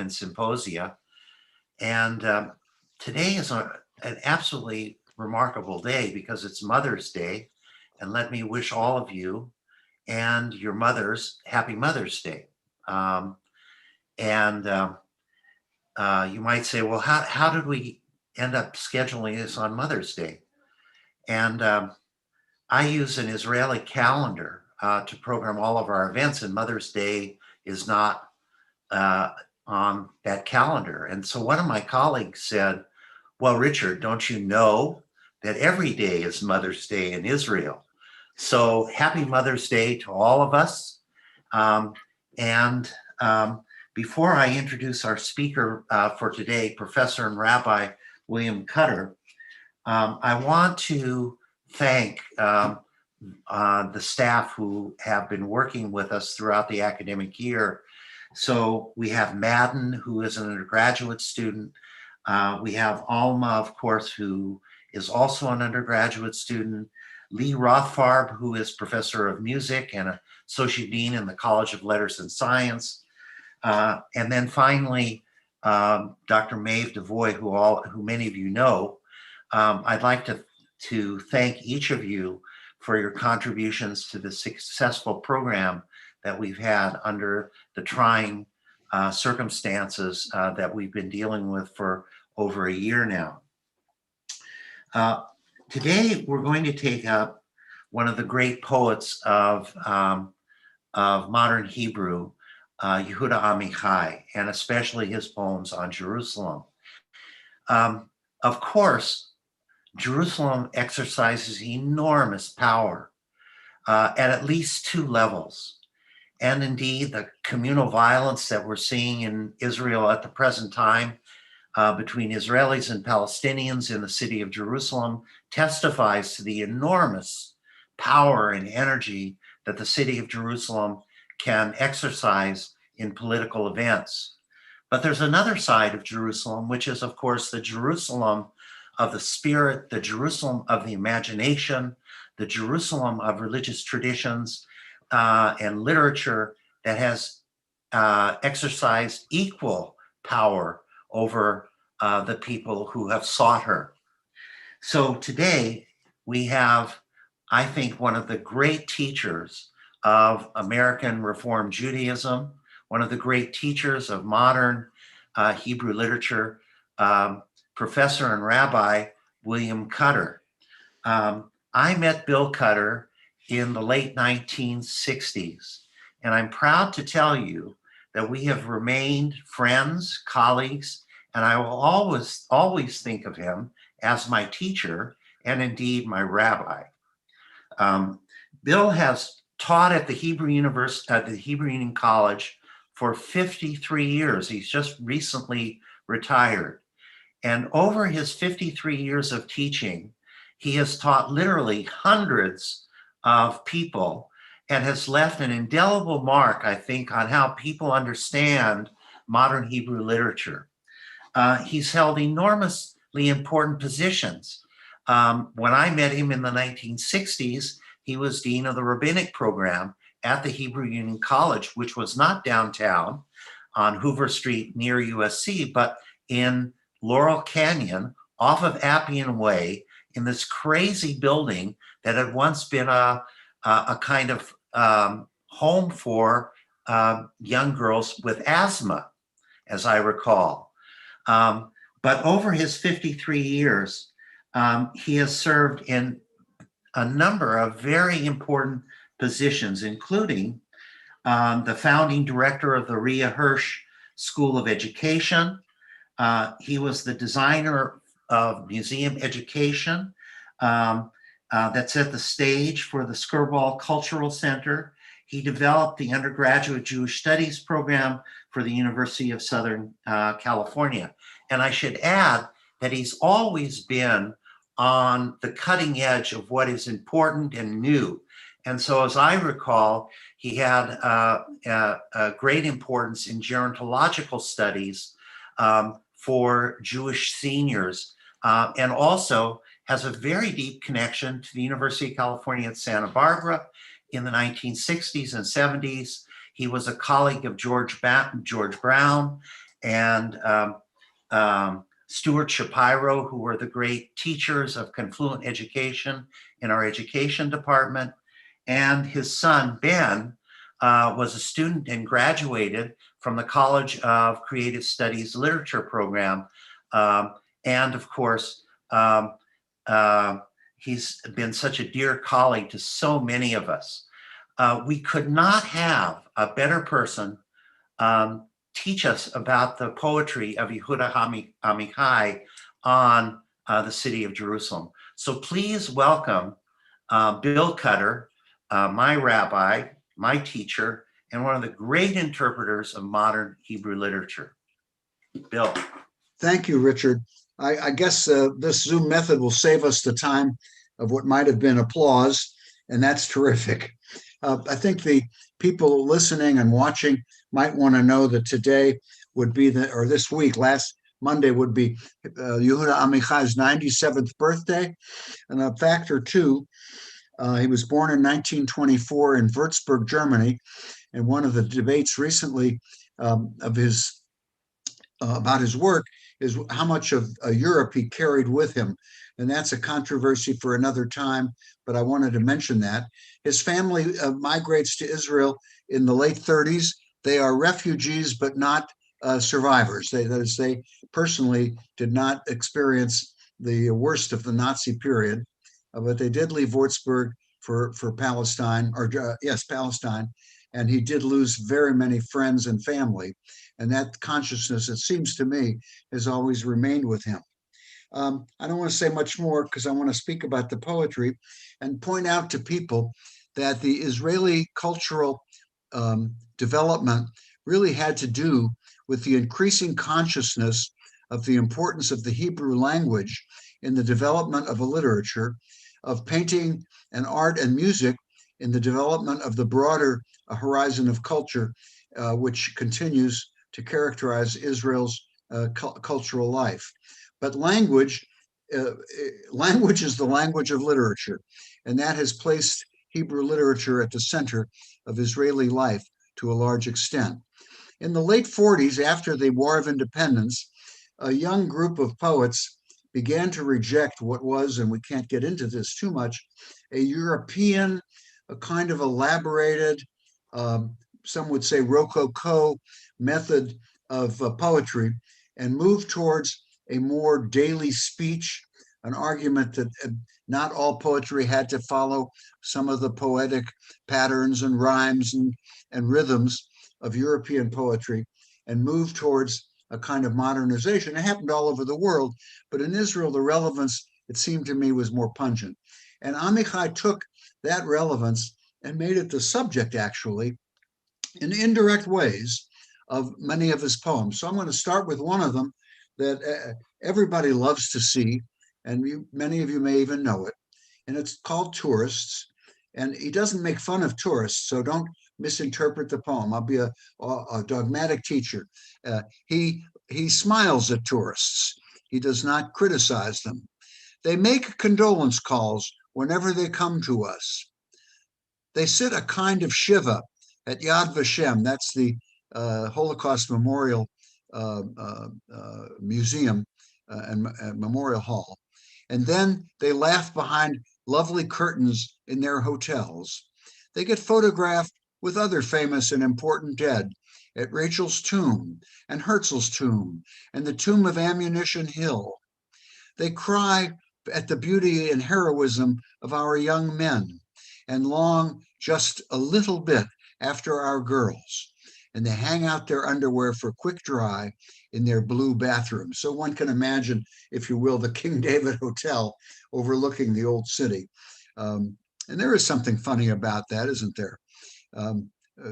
and symposia. And today is an absolutely remarkable day because it's Mother's Day. And let me wish all of you and your mothers happy Mother's Day. Um, and You might say, well, how did we end up scheduling this on Mother's Day? And I use an Israeli calendar to program all of our events, and Mother's Day is not uh, on that calendar. And so one of my colleagues said, well, Richard, don't you know that every day is Mother's Day in Israel? So happy Mother's Day to all of us. Um, and Before I introduce our speaker for today, Professor and Rabbi William Cutter, I want to thank the staff who have been working with us throughout the academic year. So we have Madden, who is an undergraduate student. We have Alma, of course, who is also an undergraduate student. Lee Rothfarb, who is professor of music and associate dean in the College of Letters and Science. And then finally, Dr. Maeve DeVoy, who many of you know. I'd like to thank each of you for your contributions to the successful program that we've had under the trying circumstances that we've been dealing with for over a year now. Today, we're going to take up one of the great poets of modern Hebrew, Yehuda Amichai, and especially his poems on Jerusalem. Of course, Jerusalem exercises enormous power at least two levels. And indeed, the communal violence that we're seeing in Israel at the present time between Israelis and Palestinians in the city of Jerusalem testifies to the enormous power and energy that the city of Jerusalem can exercise in political events. But there's another side of Jerusalem, which is, of course, the Jerusalem of the spirit, the Jerusalem of the imagination, the Jerusalem of religious traditions and literature that has exercised equal power over the people who have sought her. So today we have, I think, one of the great teachers of American Reform Judaism, one of the great teachers of modern Hebrew literature, Professor and Rabbi William Cutter. I met Bill Cutter in the late 1960s, and I'm proud to tell you that we have remained friends, colleagues, and I will always think of him as my teacher and indeed my rabbi. Bill has taught at the Hebrew Union College for 53 years. He's just recently retired. And over his 53 years of teaching, he has taught literally hundreds of people and has left an indelible mark, I think, on how people understand modern Hebrew literature. He's held enormously important positions. When I met him in the 1960s, he was dean of the rabbinic program at the Hebrew Union College, which was not downtown on Hoover Street near USC, but in Laurel Canyon off of Appian Way in this crazy building that had once been a kind of home for young girls with asthma, as I recall. But over his 53 years, he has served in a number of very important positions, including the founding director of the Ria Hirsch School of Education. He was the designer of museum education that set the stage for the Skirball Cultural Center. He developed the undergraduate Jewish Studies program for the University of Southern California. And I should add that he's always been on the cutting edge of what is important and new. And so, as I recall, he had a great importance in gerontological studies for Jewish seniors, and also has a very deep connection to the University of California at Santa Barbara in the 1960s and 70s. He was a colleague of George Brown and Stuart Shapiro, who were the great teachers of Confluent Education in our education department. And his son, Ben, was a student and graduated from the College of Creative Studies Literature program. And of course, he's been such a dear colleague to so many of us. We could not have a better person teach us about the poetry of Yehuda Amichai on the city of Jerusalem. So please welcome Bill Cutter, my rabbi, my teacher, and one of the great interpreters of modern Hebrew literature. Bill. Thank you, Richard. I guess this Zoom method will save us the time of what might have been applause, and that's terrific. I think the people listening and watching might want to know that today would be or this week, last Monday would be Yehuda Amichai's 97th birthday. And a fact or two, he was born in 1924 in Würzburg, Germany. And one of the debates recently of his about his work is how much of Europe he carried with him. And that's a controversy for another time, but I wanted to mention that. His family migrates to Israel in the late 30s. They are refugees, but not survivors. That is, they personally did not experience the worst of the Nazi period, but they did leave Würzburg for Palestine, Palestine, and he did lose very many friends and family. And that consciousness, it seems to me, has always remained with him. I don't want to say much more because I want to speak about the poetry and point out to people that the Israeli cultural development really had to do with the increasing consciousness of the importance of the Hebrew language in the development of a literature, of painting and art and music in the development of the broader horizon of culture, which continues to characterize Israel's cultural life. But language is the language of literature, and that has placed Hebrew literature at the center of Israeli life to a large extent. In the late 40s, after the War of Independence, a young group of poets began to reject what was, and we can't get into this too much, a European, a kind of elaborated, some would say Rococo method of poetry, and moved towards a more daily speech, an argument that not all poetry had to follow some of the poetic patterns and rhymes and rhythms of European poetry, and moved towards a kind of modernization. It happened all over the world, but in Israel, the relevance, it seemed to me, was more pungent. And Amichai took that relevance and made it the subject, actually, in indirect ways, of many of his poems. So I'm going to start with one of them that everybody loves to see, and many of you may even know it. And it's called Tourists. And he doesn't make fun of tourists, so don't misinterpret the poem. I'll be a dogmatic teacher. He smiles at tourists. He does not criticize them. They make condolence calls whenever they come to us. They sit a kind of shiva at Yad Vashem. That's the Holocaust Memorial Museum and Memorial Hall. And then they laugh behind lovely curtains in their hotels. They get photographed with other famous and important dead at Rachel's tomb and Herzl's tomb and the tomb of Ammunition Hill. They cry at the beauty and heroism of our young men and long just a little bit after our girls. And they hang out their underwear for quick dry in their blue bathrooms. So one can imagine, if you will, the King David Hotel overlooking the old city. And there is something funny about that, isn't there?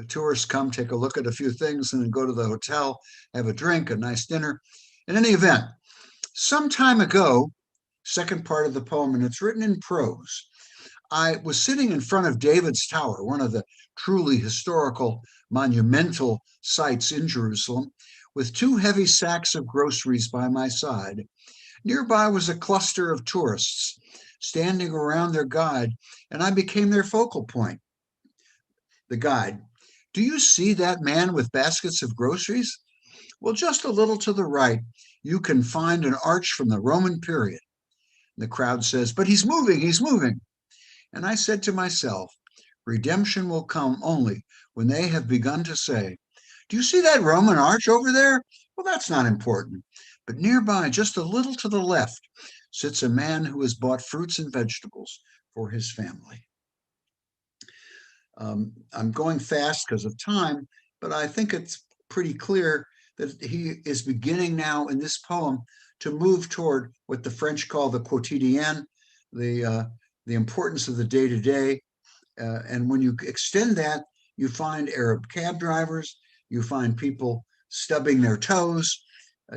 Tourists come, take a look at a few things, and then go to the hotel, have a drink, a nice dinner. In any event, some time ago, second part of the poem, and it's written in prose, I was sitting in front of David's Tower, one of the truly historical, monumental sites in Jerusalem, with two heavy sacks of groceries by my side. Nearby was a cluster of tourists standing around their guide, and I became their focal point. The guide, "Do you see that man with baskets of groceries? Well, just a little to the right, you can find an arch from the Roman period. The crowd says, but he's moving, he's moving. And I said to myself, redemption will come only when they have begun to say, do you see that Roman arch over there? Well, that's not important. But nearby, just a little to the left, sits a man who has bought fruits and vegetables for his family. I'm going fast because of time, but I think it's pretty clear that he is beginning now in this poem to move toward what the French call the quotidien, the importance of the day-to-day. And when you extend that, you find Arab cab drivers, you find people stubbing their toes.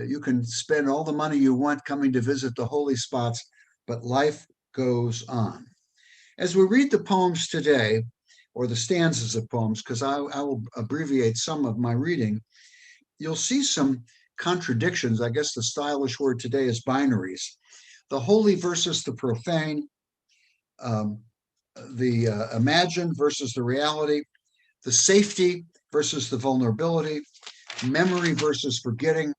You can spend all the money you want coming to visit the holy spots, but life goes on. As we read the poems today, or the stanzas of poems, because I will abbreviate some of my reading, you'll see some contradictions. I guess the stylish word today is binaries. The holy versus the profane, the imagined versus the reality, the safety versus the vulnerability, memory versus forgetting,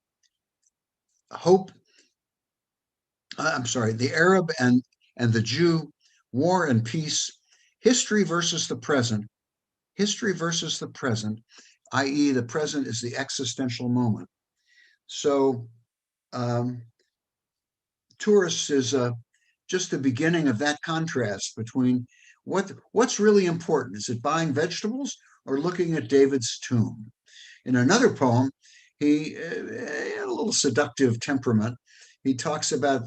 hope, the Arab and the Jew, war and peace, history versus the present, i.e., the present is the existential moment. So, Tourists is just the beginning of that contrast between what's really important. Is it buying vegetables or looking at David's tomb? In another poem, he had a little seductive temperament. He talks about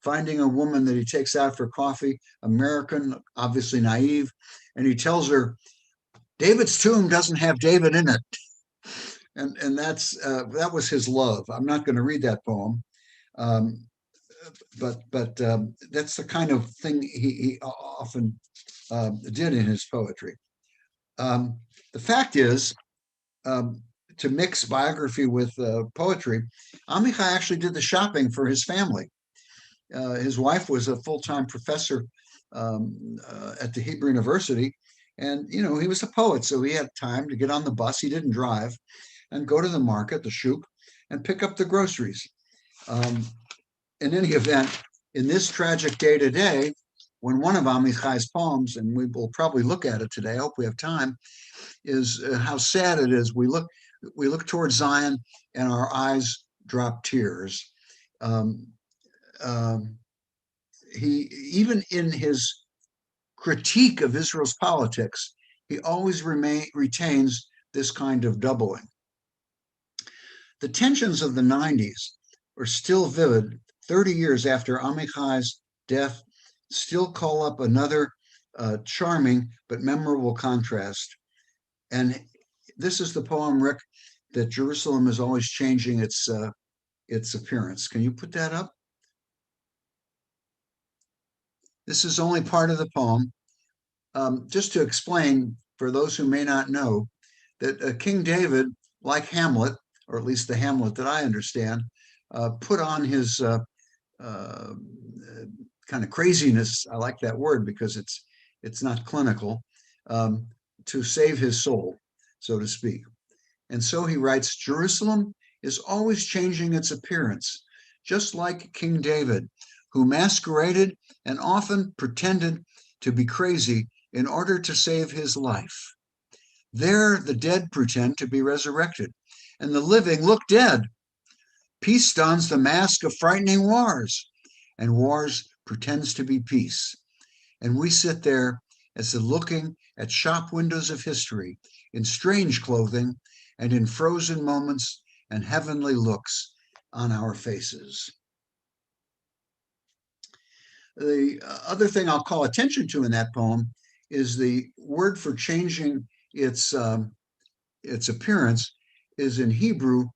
finding a woman that he takes out for coffee, American, obviously naive, and he tells her, David's tomb doesn't have David in it. And that was his love. I'm not going to read that poem. But that's the kind of thing he often did in his poetry. The fact is, to mix biography with poetry, Amichai actually did the shopping for his family. His wife was a full-time professor at the Hebrew University, and he was a poet, so he had time to get on the bus. He didn't drive, and go to the market, the shuk, and pick up the groceries. In any event, in this tragic day to day, when one of Amichai's poems, and we will probably look at it today, I hope we have time, is how sad it is. We look towards Zion and our eyes drop tears. He, even in his critique of Israel's politics, he always retains this kind of doubling. The tensions of the 90s are still vivid 30 years after Amichai's death, still call up another charming but memorable contrast. And this is the poem, Rick, that Jerusalem is always changing its appearance. Can you put that up? This is only part of the poem. Just to explain, for those who may not know, that King David, like Hamlet, or at least the Hamlet that I understand, put on his kind of craziness. I like that word because it's not clinical, to save his soul, so to speak. And so he writes, Jerusalem is always changing its appearance, just like King David, who masqueraded and often pretended to be crazy in order to save his life. There, the dead pretend to be resurrected, and the living look dead. Peace dons the mask of frightening wars, and wars pretends to be peace. And we sit there as if looking at shop windows of history in strange clothing and in frozen moments and heavenly looks on our faces. The other thing I'll call attention to in that poem is the word for changing its appearance is in Hebrew,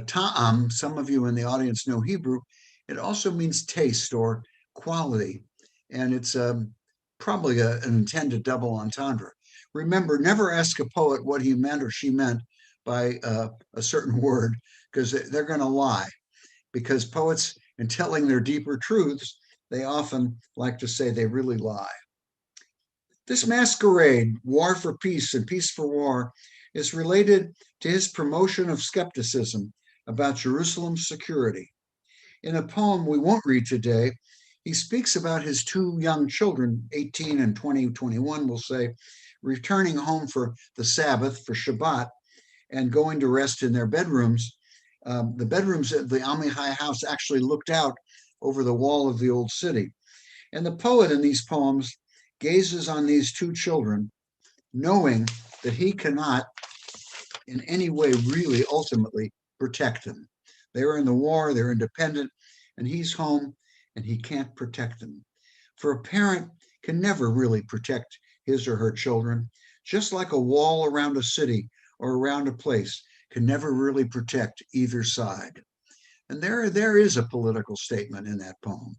ta'am. Some of you in the audience know Hebrew. It also means taste or quality, and it's probably an intended double entendre. Remember, never ask a poet what he meant or she meant by a certain word, because they're going to lie. Because poets, in telling their deeper truths, they often like to say they really lie. This masquerade, war for peace and peace for war, is related to his promotion of skepticism about Jerusalem's security. In a poem we won't read today, he speaks about his two young children, 18 and 21, we'll say, returning home for the Sabbath, for Shabbat, and going to rest in their bedrooms. The bedrooms at the Amichai house actually looked out over the wall of the old city. And the poet in these poems gazes on these two children, knowing that he cannot in any way really ultimately protect them. They're in the war, they're independent, and he's home and he can't protect them. For a parent can never really protect his or her children, just like a wall around a city or around a place can never really protect either side. And there is a political statement in that poem.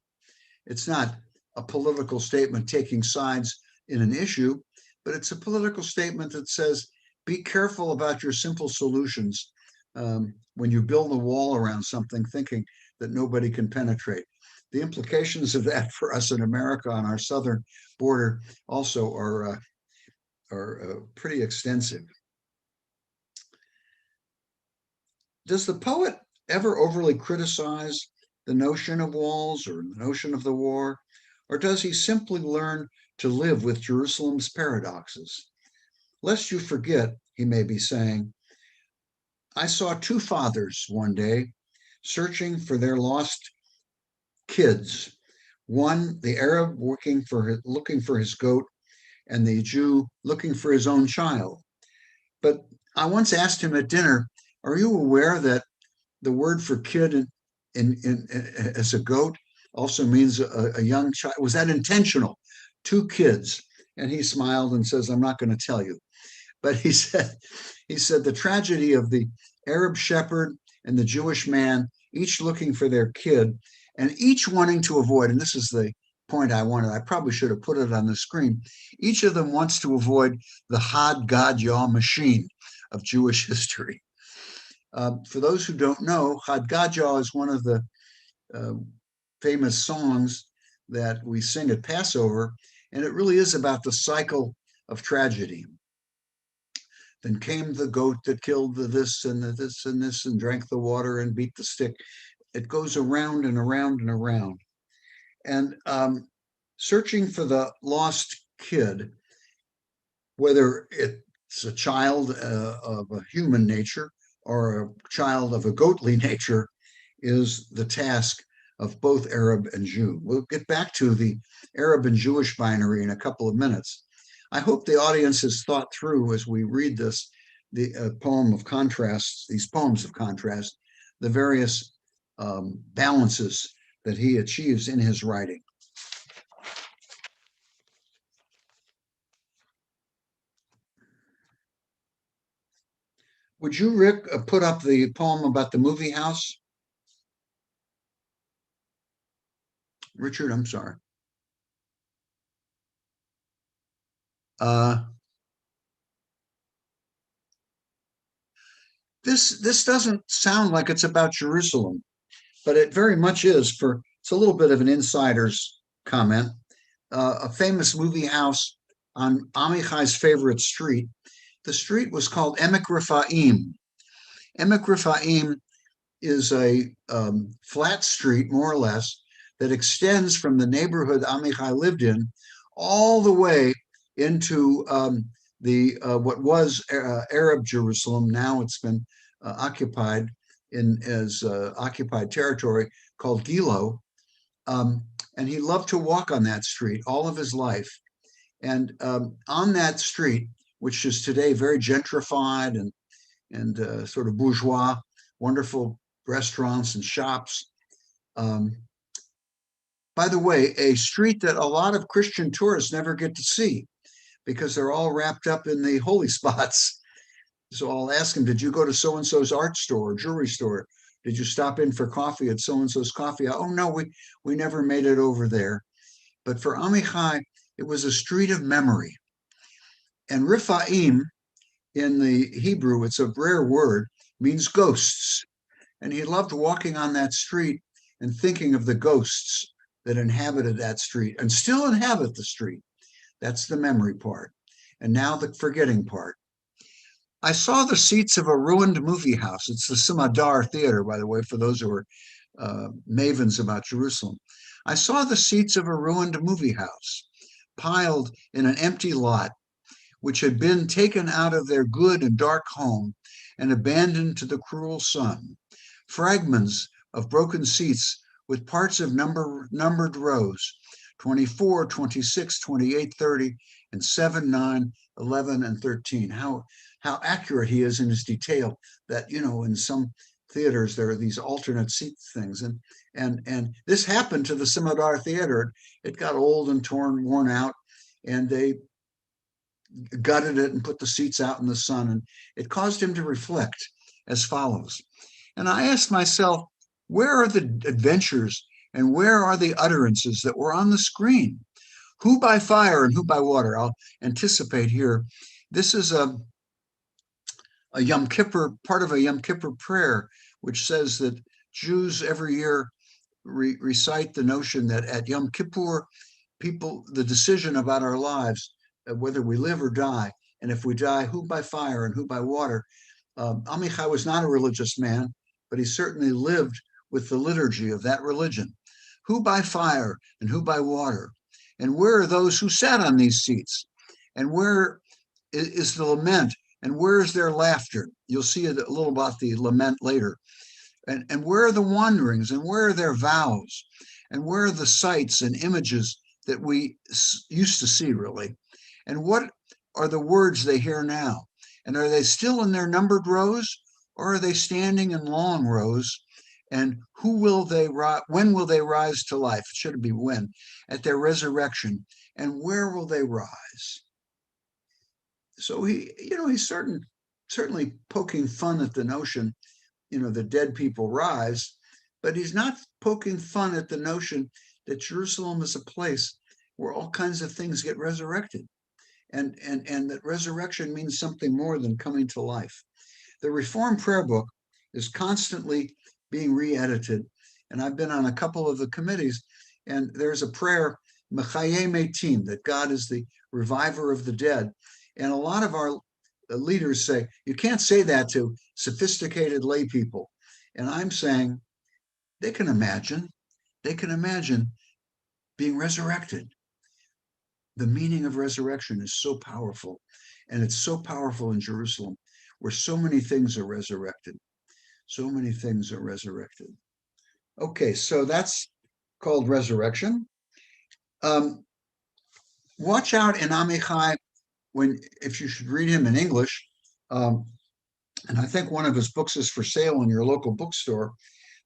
It's not a political statement taking sides in an issue, but it's a political statement that says, be careful about your simple solutions when you build a wall around something thinking that nobody can penetrate. The implications of that for us in America on our southern border also are pretty extensive. Does the poet ever overly criticize the notion of walls or the notion of the war? Or does he simply learn to live with Jerusalem's paradoxes? Lest you forget, he may be saying, I saw two fathers one day searching for their lost kids. One, the Arab looking for his goat, and the Jew looking for his own child. But I once asked him at dinner, are you aware that the word for kid as a goat also means a young child? Was that intentional? Two kids. And he smiled and says, I'm not going to tell you. But he said the tragedy of the Arab shepherd and the Jewish man, each looking for their kid and each wanting to avoid, and this is the point I wanted, I probably should have put it on the screen. Each of them wants to avoid the Had Gadya machine of Jewish history. For those who don't know, Had Gadya is one of the famous songs that we sing at Passover, and it really is about the cycle of tragedy. Then came the goat that killed the this and the this and this and drank the water and beat the stick. It goes around and around and around. And searching for the lost kid, whether it's a child of a human nature or a child of a goatly nature, is the task of both Arab and Jew. We'll get back to the Arab and Jewish binary in a couple of minutes. I hope the audience has thought through as we read this, the poem of contrast, these poems of contrast, the various balances that he achieves in his writing. Would you, Rick, put up the poem about the movie house? Richard, I'm sorry. This doesn't sound like it's about Jerusalem, but it very much is. It's a little bit of an insider's comment. A famous movie house on Amichai's favorite street. The street was called Emek Rephaim. Emek Rephaim is a flat street, more or less, that extends from the neighborhood Amichai lived in all the way into what was Arab Jerusalem. Now it's been occupied as occupied territory called Gilo. And he loved to walk on that street all of his life. And on that street, which is today very gentrified and sort of bourgeois, wonderful restaurants and shops. By the way, a street that a lot of Christian tourists never get to see because they're all wrapped up in the holy spots. So I'll ask them, did you go to so-and-so's art store or jewelry store? Did you stop in for coffee at so-and-so's coffee? Oh, no, we never made it over there. But for Amichai, it was a street of memory. And Rephaim, in the Hebrew, it's a rare word, means ghosts. And he loved walking on that street and thinking of the ghosts that inhabited that street and still inhabit the street. That's the memory part. And now the forgetting part. I saw the seats of a ruined movie house. It's the Simadar Theater, by the way, for those who are mavens about Jerusalem. I saw the seats of a ruined movie house piled in an empty lot, which had been taken out of their good and dark home and abandoned to the cruel sun. Fragments of broken seats with parts of numbered rows 24, 26, 28, 30, and 7, 9, 11, and 13. How accurate he is in his detail that, in some theaters there are these alternate seat things. And this happened to the Simadar Theater. It got old and worn out, and they gutted it and put the seats out in the sun. And it caused him to reflect as follows. And I asked myself, where are the adventures and where are the utterances that were on the screen? Who by fire and who by water? I'll anticipate here. This is a Yom Kippur, part of a Yom Kippur prayer, which says that Jews every year recite the notion that at Yom Kippur, the decision about our lives, whether we live or die, and if we die, who by fire and who by water. Amichai was not a religious man, but he certainly lived with the liturgy of that religion. Who by fire and who by water? And where are those who sat on these seats? And where is the lament? And where is their laughter? You'll see a little about the lament later. And where are the wanderings? And where are their vows? And where are the sights and images that we used to see, really? And what are the words they hear now? And are they still in their numbered rows, or are they standing in long rows? And when will they rise to life? It should be when, at their resurrection. And where will they rise? So he's certainly poking fun at the notion, the dead people rise, but he's not poking fun at the notion that Jerusalem is a place where all kinds of things get resurrected. And that resurrection means something more than coming to life. The Reformed Prayer Book is constantly being re-edited, and I've been on a couple of the committees, and there's a prayer, Mechaye Metim, that God is the reviver of the dead. And a lot of our leaders say, you can't say that to sophisticated lay people. And I'm saying, they can imagine being resurrected. The meaning of resurrection is so powerful, and it's so powerful in Jerusalem, where so many things are resurrected. So many things are resurrected. Okay, so that's called resurrection. Watch out in Amichai if you should read him in English. And I think one of his books is for sale in your local bookstore,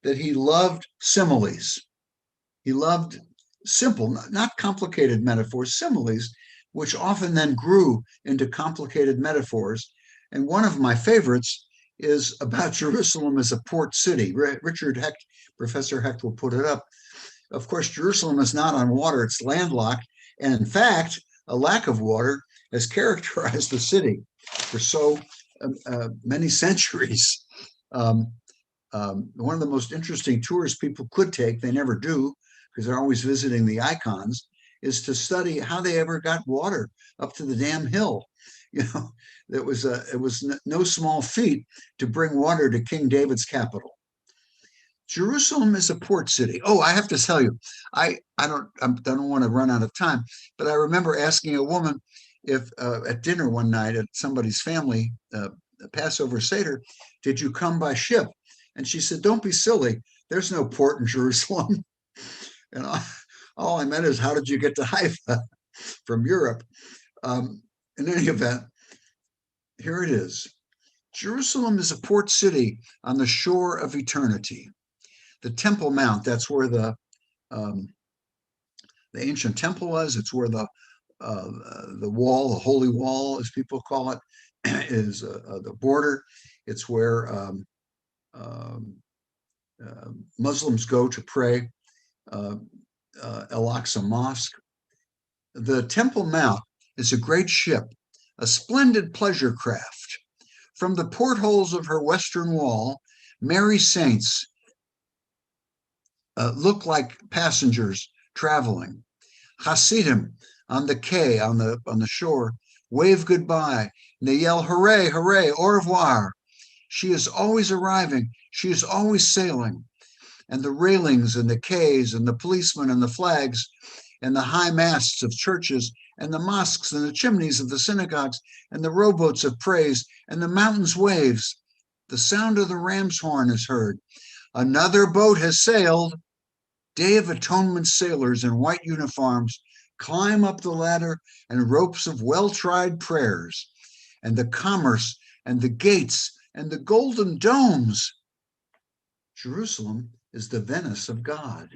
that he loved similes. He loved simple, not complicated metaphors, similes, which often then grew into complicated metaphors. And one of my favorites is about Jerusalem as a port city. Richard Hecht, Professor Hecht will put it up. Of course, Jerusalem is not on water, it's landlocked. And in fact, a lack of water has characterized the city for so many centuries. One of the most interesting tours people could take, they never do, because they're always visiting the icons, is to study how they ever got water up to the damn hill. It was no small feat to bring water to King David's capital. Jerusalem is a port city. Oh, I have to tell you, I don't want to run out of time, but I remember asking a woman if at dinner one night at somebody's family Passover Seder, did you come by ship? And she said, don't be silly. There's no port in Jerusalem. And all I meant is, how did you get to Haifa from Europe? In any event, here it is. Jerusalem is a port city on the shore of eternity. The Temple Mount, that's where the ancient temple was. It's where the wall, the holy wall, as people call it, is the border. It's where Muslims go to pray. Al-Aqsa Mosque. The Temple Mount is a great ship, a splendid pleasure craft. From the portholes of her western wall, merry saints look like passengers traveling. Hasidim on the quay, on the shore, wave goodbye, and they yell, hooray, hooray, au revoir. She is always arriving. She is always sailing. And the railings and the quays and the policemen and the flags and the high masts of churches and the mosques and the chimneys of the synagogues and the rowboats of praise and the mountains' waves. The sound of the ram's horn is heard. Another boat has sailed. Day of Atonement sailors in white uniforms climb up the ladder and ropes of well-tried prayers, and the commerce and the gates and the golden domes. Jerusalem is the Venice of God.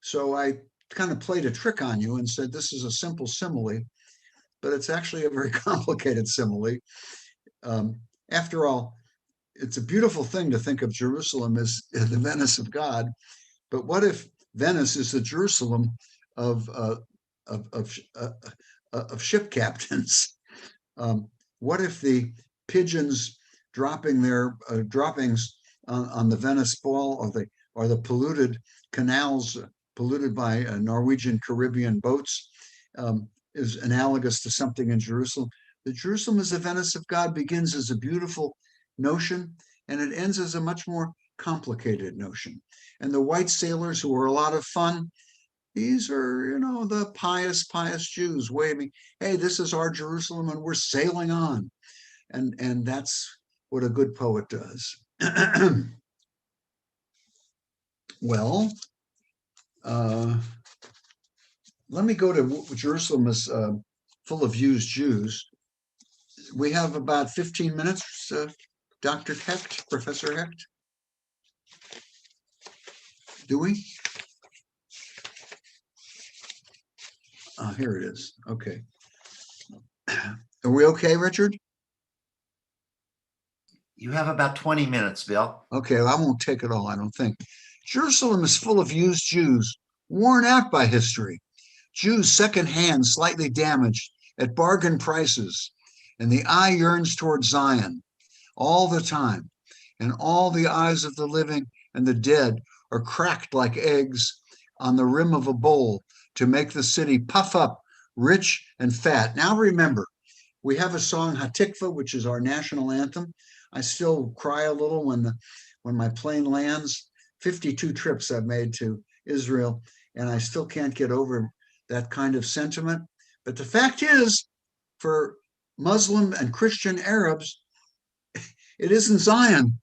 So I kind of played a trick on you and said this is a simple simile, but it's actually a very complicated simile. After all, it's a beautiful thing to think of Jerusalem as the Venice of God, but what if Venice is the Jerusalem of ship captains? What if the pigeons dropping their droppings on the Venice Fall, or the polluted canals polluted by Norwegian Caribbean boats, is analogous to something in Jerusalem? The Jerusalem as the Venice of God begins as a beautiful notion, and it ends as a much more complicated notion. And the white sailors, who are a lot of fun, these are, the pious Jews waving, hey, this is our Jerusalem and we're sailing on. And that's what a good poet does. Well, let me go to Jerusalem as full of used Jews. We have about 15 minutes, Dr. Hecht, Professor Hecht. Do we? Here it is. Okay. Are we okay, Richard? You have about 20 minutes, Bill. Okay, well, I won't take it all, I don't think. Jerusalem is full of used Jews, worn out by history. Jews secondhand, slightly damaged, at bargain prices. And the eye yearns toward Zion all the time. And all the eyes of the living and the dead are cracked like eggs on the rim of a bowl to make the city puff up, rich and fat. Now remember, we have a song, Hatikva, which is our national anthem. I still cry a little when my plane lands. 52 trips I've made to Israel, and I still can't get over that kind of sentiment. But the fact is, for Muslim and Christian Arabs, it isn't Zion.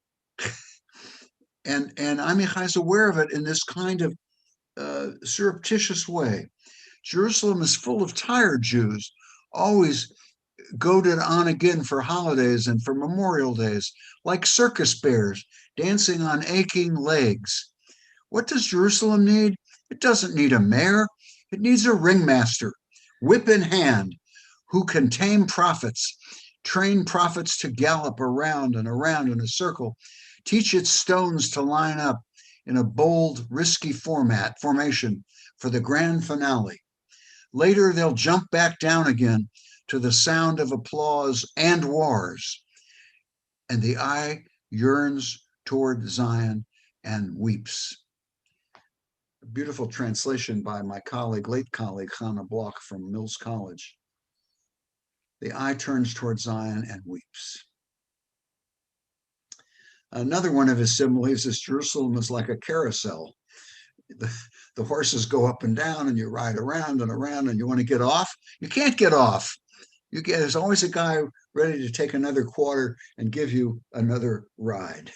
And Amichai is aware of it in this kind of surreptitious way. Jerusalem is full of tired Jews, always goaded on again for holidays and for Memorial Days, like circus bears dancing on aching legs. What does Jerusalem need? It doesn't need a mayor. It needs a ringmaster, whip in hand, who can tame prophets, train prophets to gallop around and around in a circle, teach its stones to line up in a bold, risky formation for the grand finale. Later, they'll jump back down again to the sound of applause and wars. And the eye yearns toward Zion and weeps. A beautiful translation by my late colleague, Hannah Bloch from Mills College. The eye turns toward Zion and weeps. Another one of his similes is Jerusalem is like a carousel. The horses go up and down, and you ride around and around, and you want to get off. You can't get off. There's always a guy ready to take another quarter and give you another ride.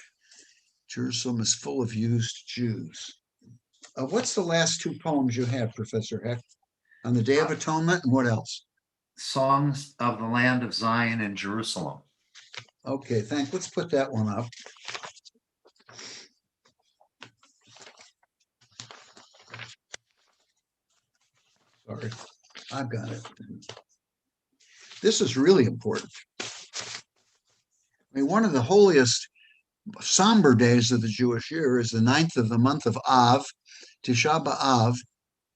Jerusalem is full of used Jews. What's the last two poems you have, Professor Hecht? On the Day of Atonement, and what else? Songs of the Land of Zion and Jerusalem. Okay, thanks. Let's put that one up. Sorry, I've got it. This is really important. I mean, one of the holiest, somber days of the Jewish year is the 9th of the month of Av, Tisha B'Av,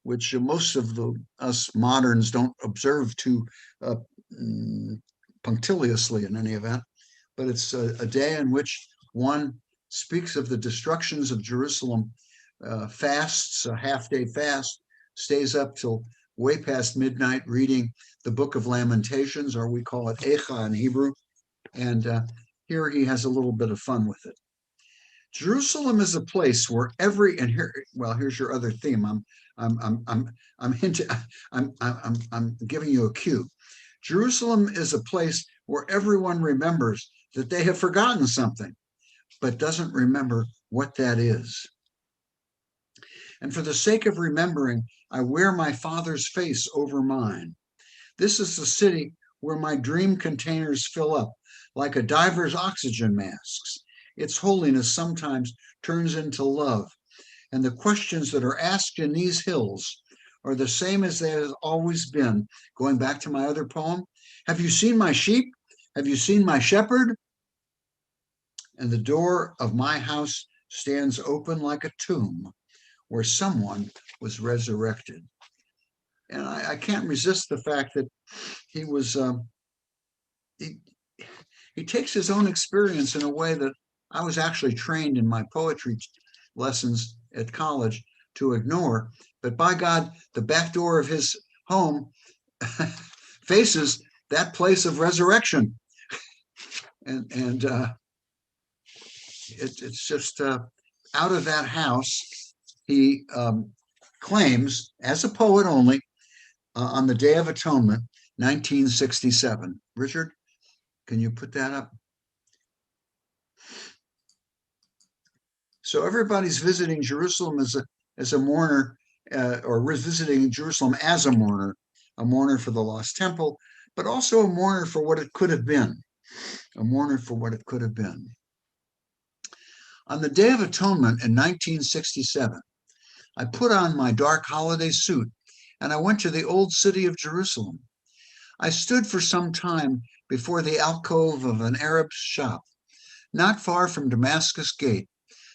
which most of us moderns don't observe too punctiliously in any event. But it's a day in which one speaks of the destructions of Jerusalem, fasts, a half-day fast, stays up till way past midnight reading the book of Lamentations, or we call it Eicha in Hebrew. And here he has a little bit of fun with it. Jerusalem is a place where here's your other theme. I'm giving you a cue. Jerusalem is a place where everyone remembers that they have forgotten something, but doesn't remember what that is. And for the sake of remembering, I wear my Father's face over mine. This is the city where my dream containers fill up, like a diver's oxygen masks. Its holiness sometimes turns into love, and the questions that are asked in these hills are the same as they have always been. Going back to my other poem, have you seen my sheep? Have you seen my shepherd? And the door of my house stands open like a tomb where someone was resurrected. And I can't resist the fact that he was, he takes his own experience in a way that I was actually trained in my poetry lessons at college to ignore. But by God, the back door of his home faces that place of resurrection. And it's just out of that house, he claims, as a poet only, on the Day of Atonement, 1967. Richard, can you put that up? So everybody's visiting Jerusalem as a mourner, or visiting Jerusalem as a mourner for the lost temple, but also a mourner for what it could have been, a mourner for what it could have been. On the Day of Atonement in 1967, I put on my dark holiday suit and I went to the old city of Jerusalem. I stood for some time before the alcove of an Arab shop, not far from Damascus Gate,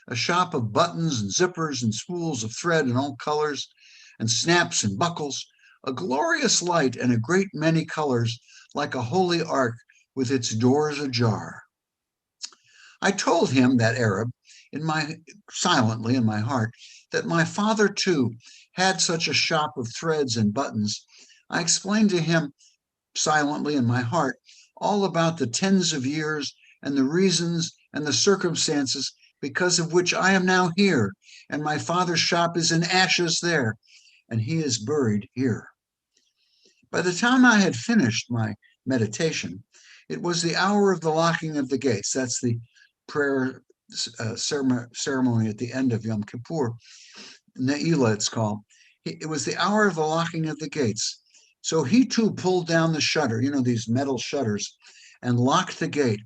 a shop of buttons and zippers and spools of thread in all colors and snaps and buckles, a glorious light and a great many colors, like a holy ark with its doors ajar. I told him, that Arab, silently in my heart, that my father too had such a shop of threads and buttons. I explained to him, silently in my heart, all about the tens of years and the reasons and the circumstances because of which I am now here, and my father's shop is in ashes there, and he is buried here. By the time I had finished my meditation, it was the hour of the locking of the gates. That's the prayer ceremony at the end of Yom Kippur. Ne'ilah, it's called. It was the hour of the locking of the gates. So he too pulled down the shutter, these metal shutters, and locked the gate.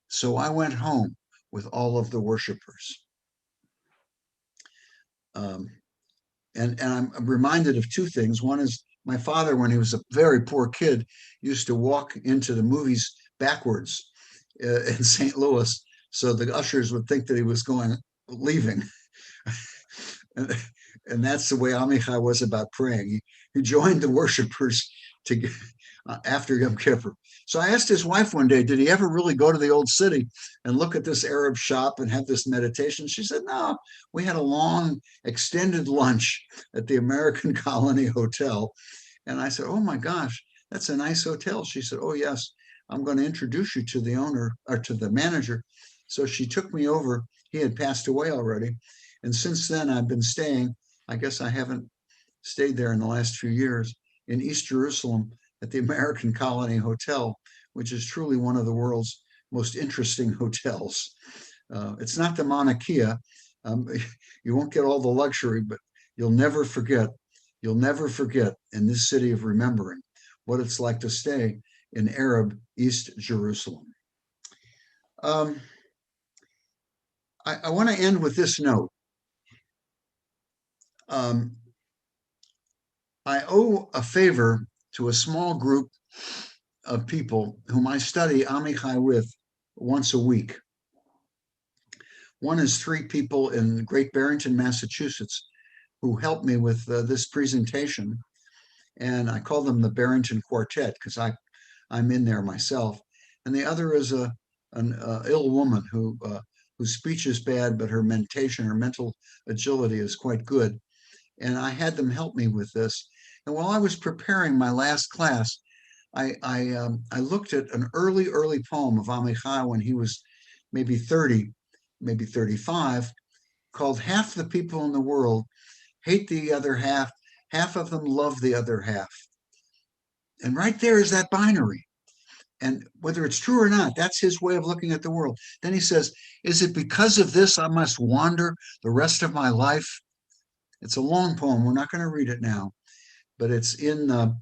So I went home with all of the worshipers. And I'm reminded of two things. One is my father, when he was a very poor kid, used to walk into the movies backwards in St. Louis, so the ushers would think that he was leaving. And that's the way Amichai was about praying. He joined the worshipers after Yom Kippur. So I asked his wife one day, did he ever really go to the old city and look at this Arab shop and have this meditation? She said, no, we had a long extended lunch at the American Colony Hotel. And I said, oh my gosh, that's a nice hotel. She said, oh yes, I'm going to introduce you to the owner, or to the manager. So she took me over. He had passed away already. And since then I've been staying, I guess I haven't stayed there in the last few years, in East Jerusalem at the American Colony Hotel, which is truly one of the world's most interesting hotels. It's not the Mauna Kea. You won't get all the luxury, but you'll never forget in this city of remembering what it's like to stay in Arab East Jerusalem. I want to end with this note. I owe a favor to a small group of people whom I study Amichai with once a week. One is 3 people in Great Barrington, Massachusetts, who helped me with this presentation. And I call them the Barrington Quartet because I'm in there myself. And the other is an ill woman whose speech is bad, but her mental agility is quite good. And I had them help me with this. And while I was preparing my last class, I looked at an early poem of Amichai when he was maybe 30, maybe 35, called "Half the People in the World Hate the Other Half of them love the other half." And right there is that binary. And whether it's true or not, that's his way of looking at the world. Then he says, "Is it because of this I must wander the rest of my life?" It's a long poem. We're not going to read it now, but it's in the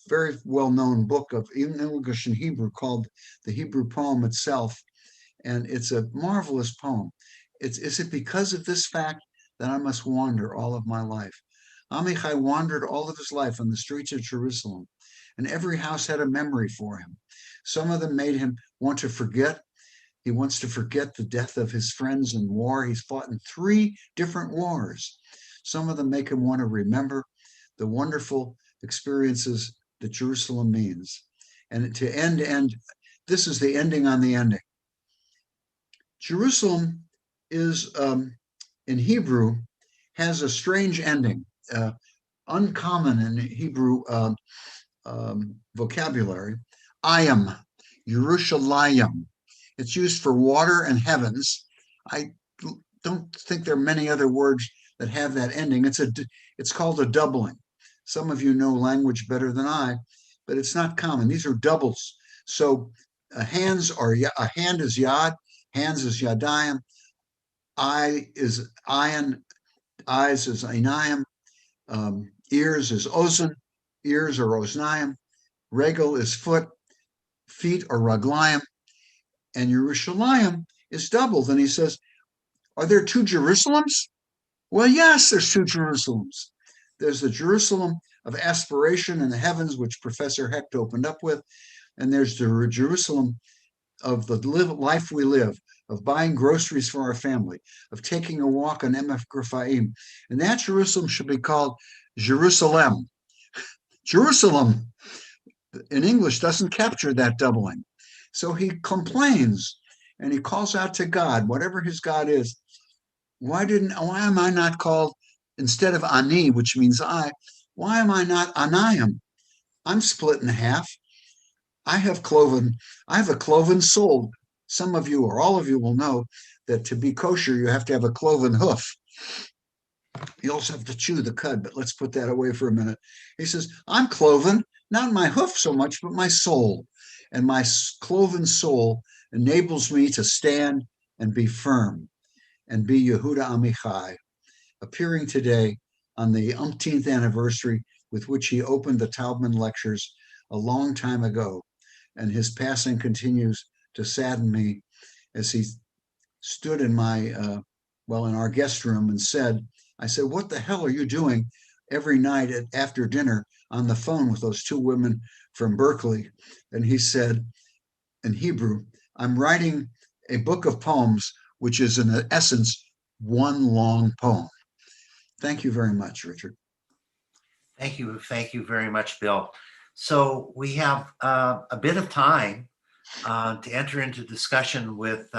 very well-known book of in English and Hebrew called the Hebrew Poem Itself. And it's a marvelous poem. Is it because of this fact that I must wander all of my life? Amichai wandered all of his life on the streets of Jerusalem, and every house had a memory for him. Some of them made him want to forget. He wants to forget the death of his friends in war. He's fought in 3 different wars. Some of them make him want to remember the wonderful experiences that Jerusalem means. And to end, this is the ending on the ending. Jerusalem is, in Hebrew, has a strange ending, uncommon in Hebrew vocabulary. Ayam, Yerushalayim. It's used for water and heavens. I don't think there are many other words that have that ending. It's called a doubling. Some of you know language better than I, but it's not common. These are doubles. So a hand is yad, hands is yadayim, eye is ayin, eyes is einayim, ears is ozen, ears are oznayim, regel is foot, feet are raglayim, and Yerushalayim is doubled. And he says, are there 2 Jerusalems? Well, yes, there's 2 Jerusalems. There's the Jerusalem of aspiration in the heavens, which Professor Hecht opened up with, and there's the Jerusalem of the life we live, of buying groceries for our family, of taking a walk on MF Graphaim. And that Jerusalem should be called Jerusalem. Jerusalem, in English, doesn't capture that doubling. So he complains and he calls out to God, whatever his God is. Why am I not called, instead of Ani, which means I, why am I not Anayim? I'm split in half. I have a cloven soul. Some of you or all of you will know that to be kosher, you have to have a cloven hoof. You also have to chew the cud, but let's put that away for a minute. He says, I'm cloven, not my hoof so much, but my soul. And my cloven soul enables me to stand and be firm and be Yehuda Amichai, appearing today on the umpteenth anniversary with which he opened the Taubman lectures a long time ago. And his passing continues to sadden me as he stood in in our guest room and I said, what the hell are you doing every night after dinner on the phone with those 2 women from Berkeley? And he said in Hebrew, I'm writing a book of poems, which is in essence, one long poem. Thank you very much, Richard. Thank you. Thank you very much, Bill. So we have a bit of time to enter into discussion with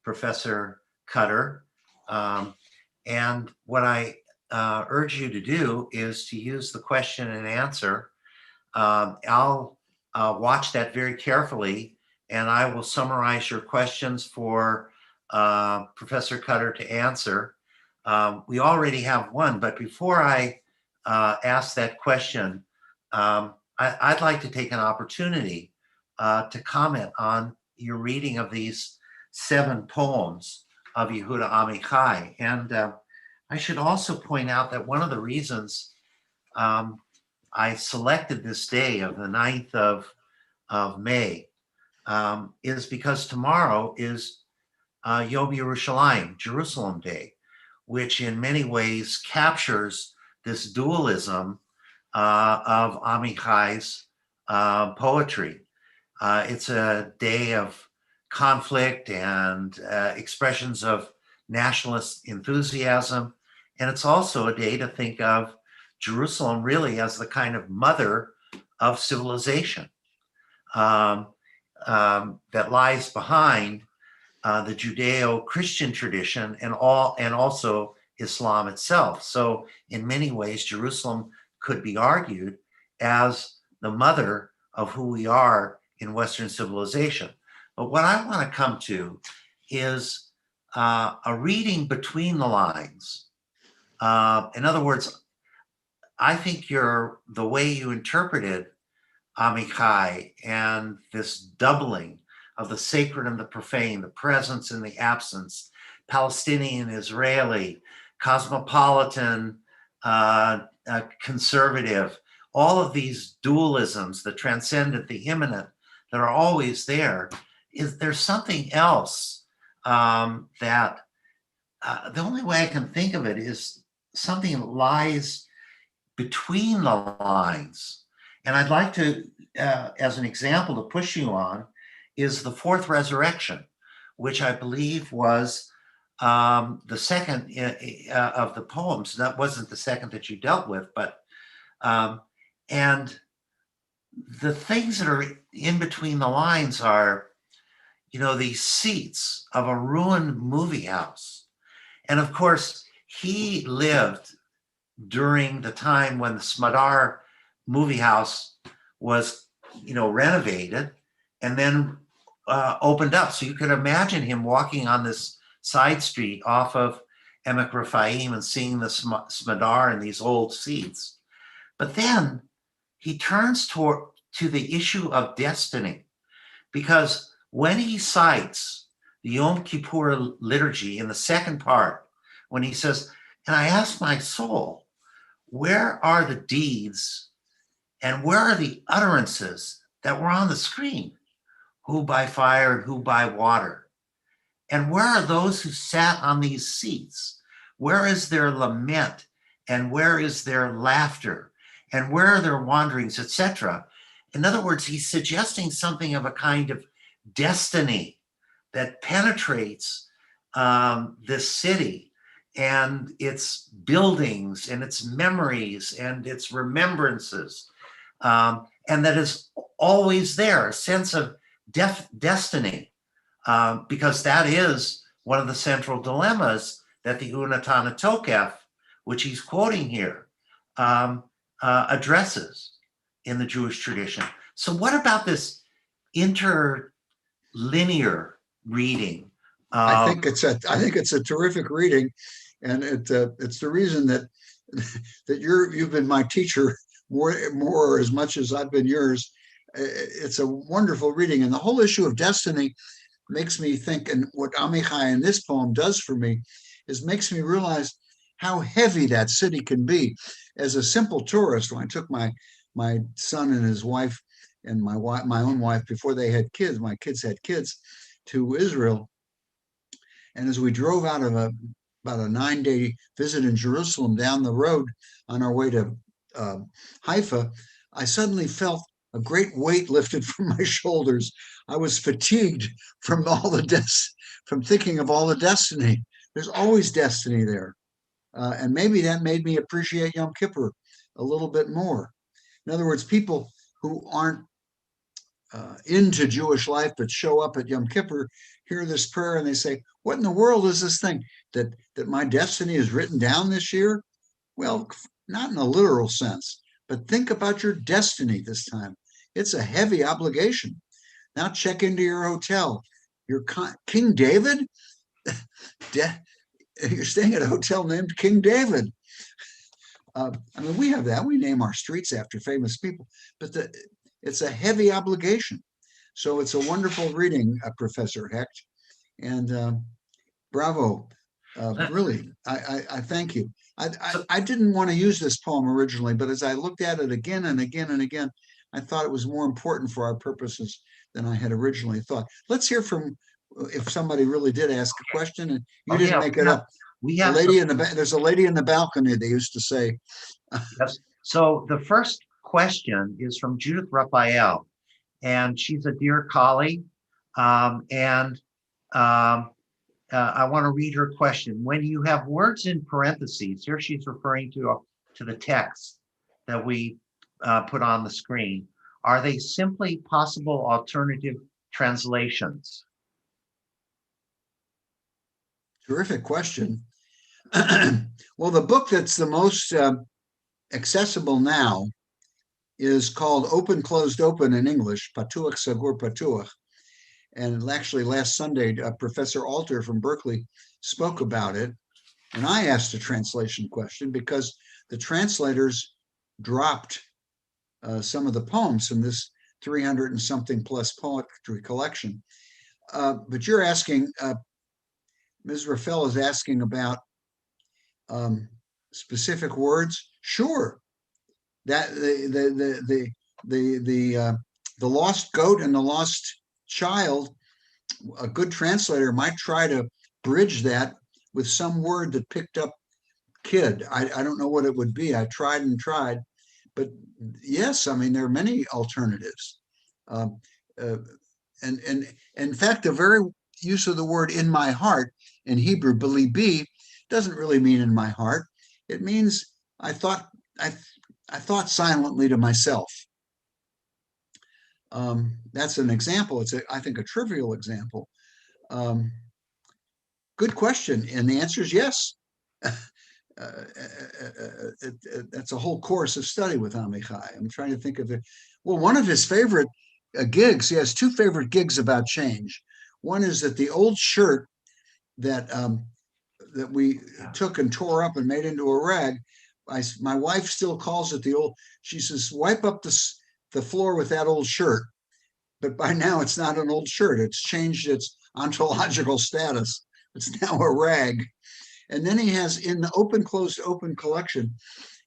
Professor Cutter. And what I urge you to do is to use the question and answer. I'll watch that very carefully, and I will summarize your questions for Professor Cutter to answer. We already have one, but before I ask that question, I'd like to take an opportunity to comment on your reading of these 7 poems of Yehuda Amichai. And I should also point out that one of the reasons I selected this day of the 9th of May is because tomorrow is Yom Yerushalayim, Jerusalem Day, which in many ways captures this dualism of Amichai's poetry. It's a day of conflict and expressions of nationalist enthusiasm. And it's also a day to think of Jerusalem really as the kind of mother of civilization that lies behind the Judeo-Christian tradition and also Islam itself. So in many ways, Jerusalem could be argued as the mother of who we are in Western civilization. But what I want to come to is a reading between the lines. In other words, I think the way you interpreted Amichai and this doubling of the sacred and the profane, the presence and the absence, Palestinian, Israeli, cosmopolitan, conservative, all of these dualisms, the transcendent, the immanent, that are always there. Is there something else that the only way I can think of it is something that lies between the lines? And I'd like to, as an example to push you on, is the fourth resurrection, which I believe was the second of the poems. That wasn't the second that you dealt with, but and the things that are in between the lines are, these seats of a ruined movie house. And of course, he lived during the time when the Smadar movie house was, renovated and then opened up. So you could imagine him walking on this side street off of Emek Rephaim and seeing the Smadar in these old seats. But then he turns to the issue of destiny, because when he cites the Yom Kippur liturgy in the second part, when he says, "And I asked my soul, where are the deeds and where are the utterances that were on the screen? Who by fire and who by water? And where are those who sat on these seats? Where is their lament and where is their laughter? And where are their wanderings, etc.?" In other words, he's suggesting something of a kind of destiny that penetrates this city and its buildings and its memories and its remembrances, and that is always there, a sense of destiny, because that is one of the central dilemmas that the Unatana Tokef, which he's quoting here, addresses in the Jewish tradition. So what about this interlinear reading? I think it's a terrific reading, and it's the reason that you've been my teacher more as much as I've been yours. It's a wonderful reading, and the whole issue of destiny makes me think, and what Amichai in this poem does for me is makes me realize how heavy that city can be. As a simple tourist, when I took my son and his wife and my own wife before they had kids, my kids had kids, to Israel, and as we drove out of about a 9-day visit in Jerusalem down the road on our way to Haifa, I suddenly felt a great weight lifted from my shoulders. I was fatigued from from thinking of all the destiny. There's always destiny there. And maybe that made me appreciate Yom Kippur a little bit more. In other words, people who aren't into Jewish life but show up at Yom Kippur hear this prayer and they say, "What in the world is this thing that my destiny is written down this year?" Well, not in a literal sense, but think about your destiny this time. It's a heavy obligation. Now check into your hotel. You're King David? You're staying at a hotel named King David. I mean, we have that. We name our streets after famous people, but it's a heavy obligation. So it's a wonderful reading, Professor Hecht, and bravo. Really, I thank you. I didn't want to use this poem originally, but as I looked at it again and again and again, I thought it was more important for our purposes than I had originally thought. Let's hear from, if somebody really did ask a question and you didn't make it up. We have there's a lady in the balcony, they used to say. Yes. So the first question is from Judith Raphael, and she's a dear colleague. I want to read her question. When you have words in parentheses, here she's referring to the text that we put on the screen. Are they simply possible alternative translations? Terrific question. Well, the book that's the most accessible now is called open, closed, open in English, patuach, sagur, patuach. And actually last Sunday, Professor Alter from Berkeley spoke about it. And I asked a translation question because the translators dropped some of the poems from this 300 and something plus poetry collection. But you're asking, Ms. Rafael is asking about specific words. Sure, that the lost goat and the lost child. A good translator might try to bridge that with some word that picked up kid. I don't know what it would be. I tried and tried, but yes, I mean there are many alternatives. Um, uh, and in fact, the very use of the word "in my heart" in Hebrew, "belibi," doesn't really mean "in my heart." It means I thought I I thought silently to myself. That's an example. I think, a trivial example. Um, Good question, and the answer is yes. That's a whole course of study with Amichai. I'm trying to think of it. Well, one of his favorite gigs, he has two favorite gigs about change. One is that the old shirt that that we took and tore up and made into a rag. My wife still calls it the old. She says, "Wipe up the floor with that old shirt." But by now, it's not an old shirt. It's changed its ontological status. It's now a rag. And then he has in the open, closed, open collection,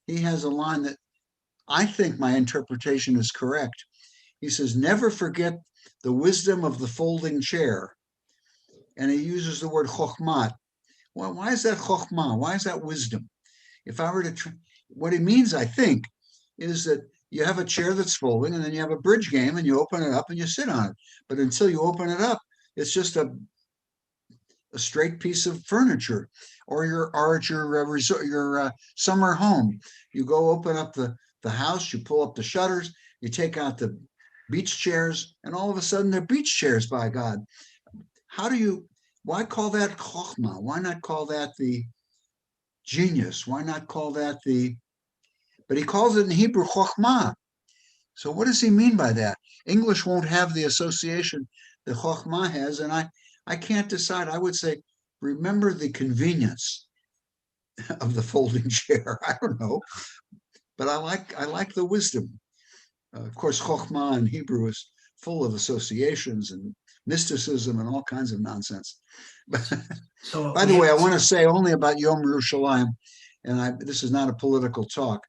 he has a line that I think my interpretation is correct. He says, "Never forget the wisdom of the folding chair." And he uses the word chokhmah. Well, why is that chokhmah? Why is that wisdom? If I were to, what he means, I think, is that you have a chair that's folding and then you have a bridge game and you open it up and you sit on it. But until you open it up, it's just a straight piece of furniture, or at your summer home. You go open up the house, you pull up the shutters, you take out the beach chairs, and all of a sudden they're beach chairs. By God, how do you? Why call that chokhmah? Why not call that the genius? Why not call that the? But he calls it in Hebrew chokhmah. So what does he mean by that? English won't have the association that chokhmah has, and I can't decide. I would say remember the convenience of the folding chair. I don't know, but I like the wisdom. Of course, chokhmah in Hebrew is full of associations and mysticism and all kinds of nonsense. So By we the way, have I want to say only about Yom Yerushalayim, and this is not a political talk.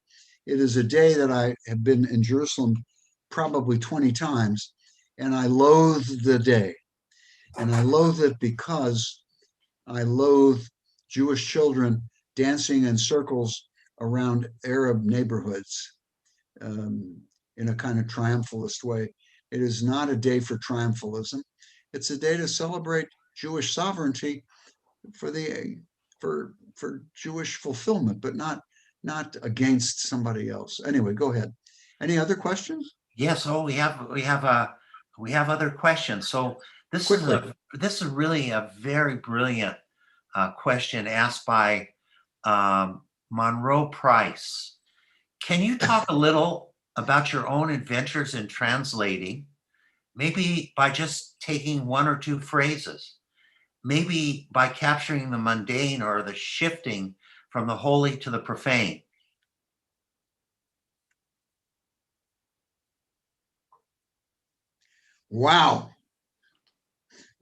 It is a day that I have been in Jerusalem probably 20 times, and I loathe the day. And I loathe it because I loathe Jewish children dancing in circles around Arab neighborhoods um, in a kind of triumphalist way. It is not a day for triumphalism. It's a day to celebrate Jewish sovereignty for the for Jewish fulfillment, but not against somebody else. Anyway, go ahead. Any other questions? yes. Oh, we have other questions. So Quickly. this is really a very brilliant question asked by Monroe Price. Can you talk a little about your own adventures in translating, maybe by just taking one or two phrases, maybe by capturing the mundane or the shifting from the holy to the profane? Wow.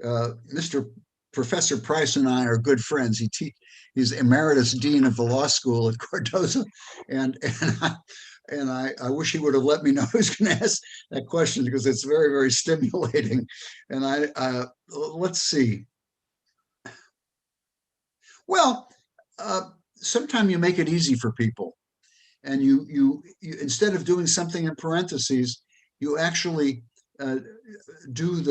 Mr. Professor Price and I are good friends. He's emeritus dean of the law school at Cardozo, and I wish he would have let me know who's going to ask that question because it's very, very stimulating. And let's see. Well, sometimes you make it easy for people, and you instead of doing something in parentheses, you actually uh, do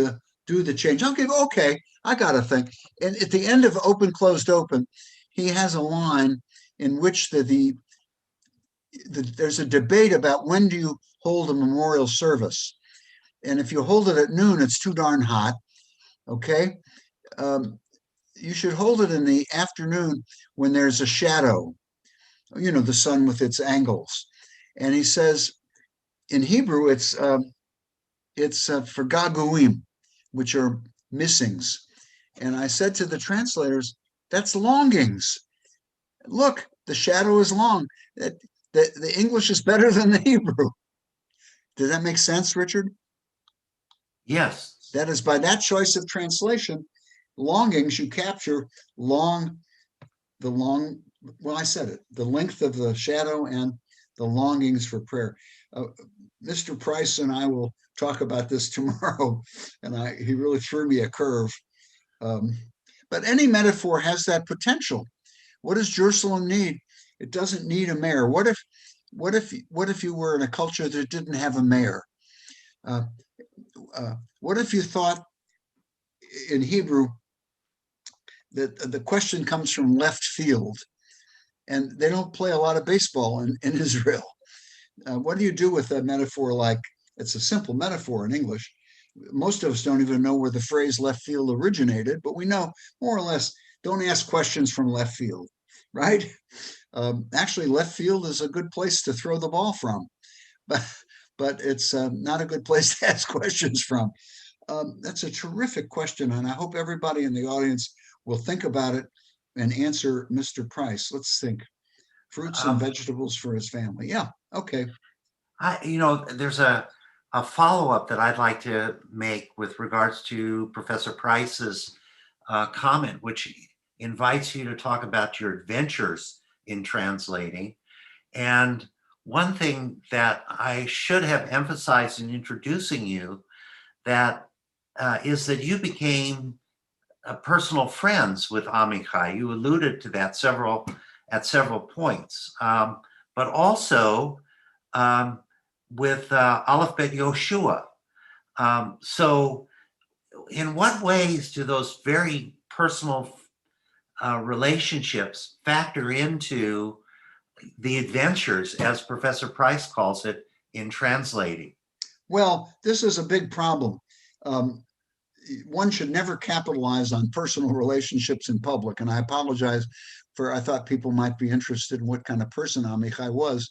the change. Okay, I got to think. And at the end of open, closed, open, he has a line in which there's a debate about when do you hold a memorial service. And if you hold it at noon, it's too darn hot. Okay. Um, you should hold it in the afternoon when there's a shadow, the sun with its angles. And he says in Hebrew, it's for gaguim, which are missings. And I said to the translators, that's longings. Look, the shadow is long. The English is better than the Hebrew. Does that make sense, Richard? Yes. That is, by that choice of translation, longings, you capture long, well, I said it, the length of the shadow and the longings for prayer. Mr. Price and I will talk about this tomorrow, and he really threw me a curve. But any metaphor has that potential. What does Jerusalem need? It doesn't need a mayor. What if you were in a culture that didn't have a mayor? What if you thought in Hebrew that the question comes from left field, and they don't play a lot of baseball in Israel? What do you do with a metaphor like, it's a simple metaphor in English. Most of us don't even know where the phrase left field originated, but we know more or less, don't ask questions from left field, right? Actually, left field is a good place to throw the ball from, but it's not a good place to ask questions from. That's a terrific question, and I hope everybody in the audience will think about it and answer Mr. Price. Let's think. Fruits and vegetables for his family. Yeah, okay. There's a follow-up that I'd like to make with regards to Professor Price's comment, which invites you to talk about your adventures in translating. And one thing that I should have emphasized in introducing you that is that you became personal friends with Amichai. You alluded to that at several points, but also with Aleph Bet Yoshua. So in what ways do those very personal relationships factor into the adventures, as Professor Price calls it, in translating? Well, this is a big problem. One should never capitalize on personal relationships in public. And I apologize I thought people might be interested in what kind of person Amichai was.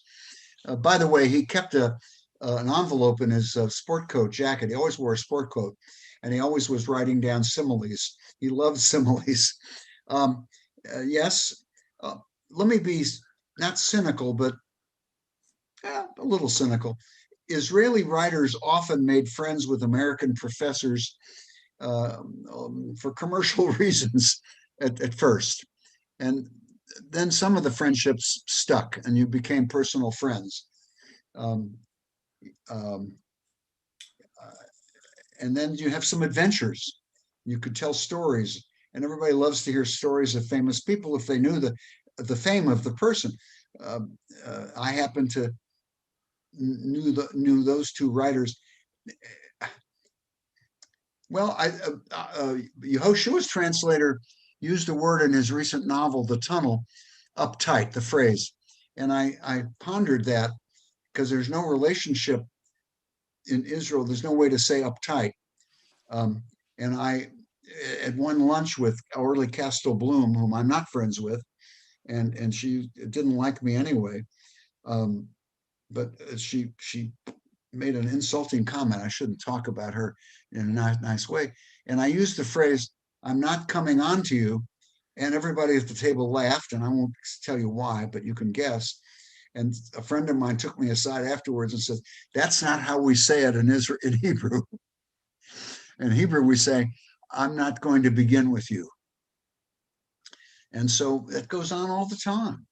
By the way, he kept an envelope in his sport coat jacket. He always wore a sport coat, and he always was writing down similes. He loved similes. Yes, let me be not cynical, but a little cynical. Israeli writers often made friends with American professors for commercial reasons at first. And then some of the friendships stuck and you became personal friends. Um, um, and then you have some adventures. You could tell stories, and everybody loves to hear stories of famous people if they knew the fame of the person. I happen to knew those two writers. Well, Yehoshua's translator used a word in his recent novel, The Tunnel, uptight, the phrase. And I pondered that because there's no relationship in Israel. There's no way to say uptight. And I had one lunch with Orly Castle Bloom, whom I'm not friends with, and she didn't like me anyway. But she made an insulting comment. I shouldn't talk about her in a nice way. And I used the phrase, I'm not coming on to you. And everybody at the table laughed, and I won't tell you why, but you can guess. And a friend of mine took me aside afterwards and said, that's not how we say it in Hebrew. In Hebrew, we say, I'm not going to begin with you. And so it goes on all the time.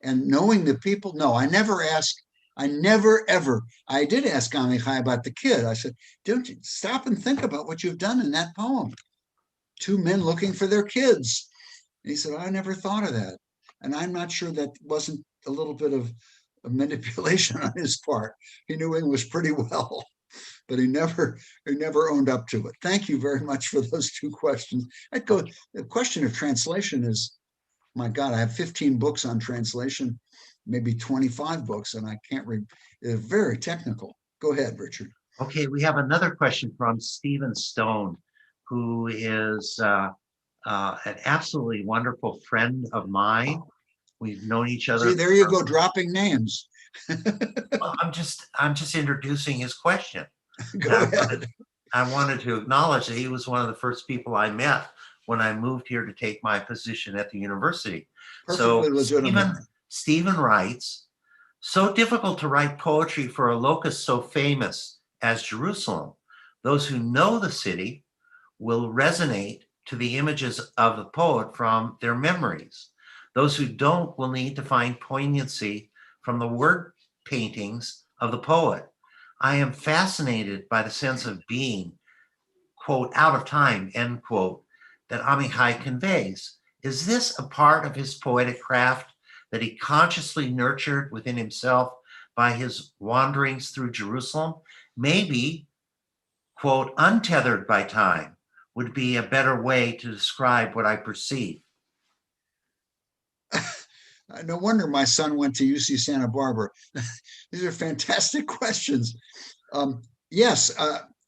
And knowing the people, no, I never ever, I did ask Amichai about the kid. I said, don't you stop and think about what you've done in that poem. Two men looking for their kids. And he said, I never thought of that. And I'm not sure that wasn't a little bit of manipulation on his part. He knew English pretty well, but he never owned up to it. Thank you very much for those two questions. The question of translation is, my God, I have 15 books on translation, maybe 25 books, and I can't read. They're very technical. Go ahead, Richard. Okay, we have another question from Stephen Stone, who is an absolutely wonderful friend of mine. We've known each other. See, there you go, dropping names. Well, I'm just introducing his question. Go ahead. I wanted to acknowledge that he was one of the first people I met when I moved here to take my position at the university. So Perfectly legitimate. Stephen writes, so difficult to write poetry for a locus so famous as Jerusalem. Those who know the city will resonate to the images of the poet from their memories. Those who don't will need to find poignancy from the word paintings of the poet. I am fascinated by the sense of being, quote, out of time, end quote, that Amichai conveys. Is this a part of his poetic craft that he consciously nurtured within himself by his wanderings through Jerusalem? Maybe, quote, untethered by time would be a better way to describe what I perceive. No wonder my son went to UC Santa Barbara. These are fantastic questions. Yes,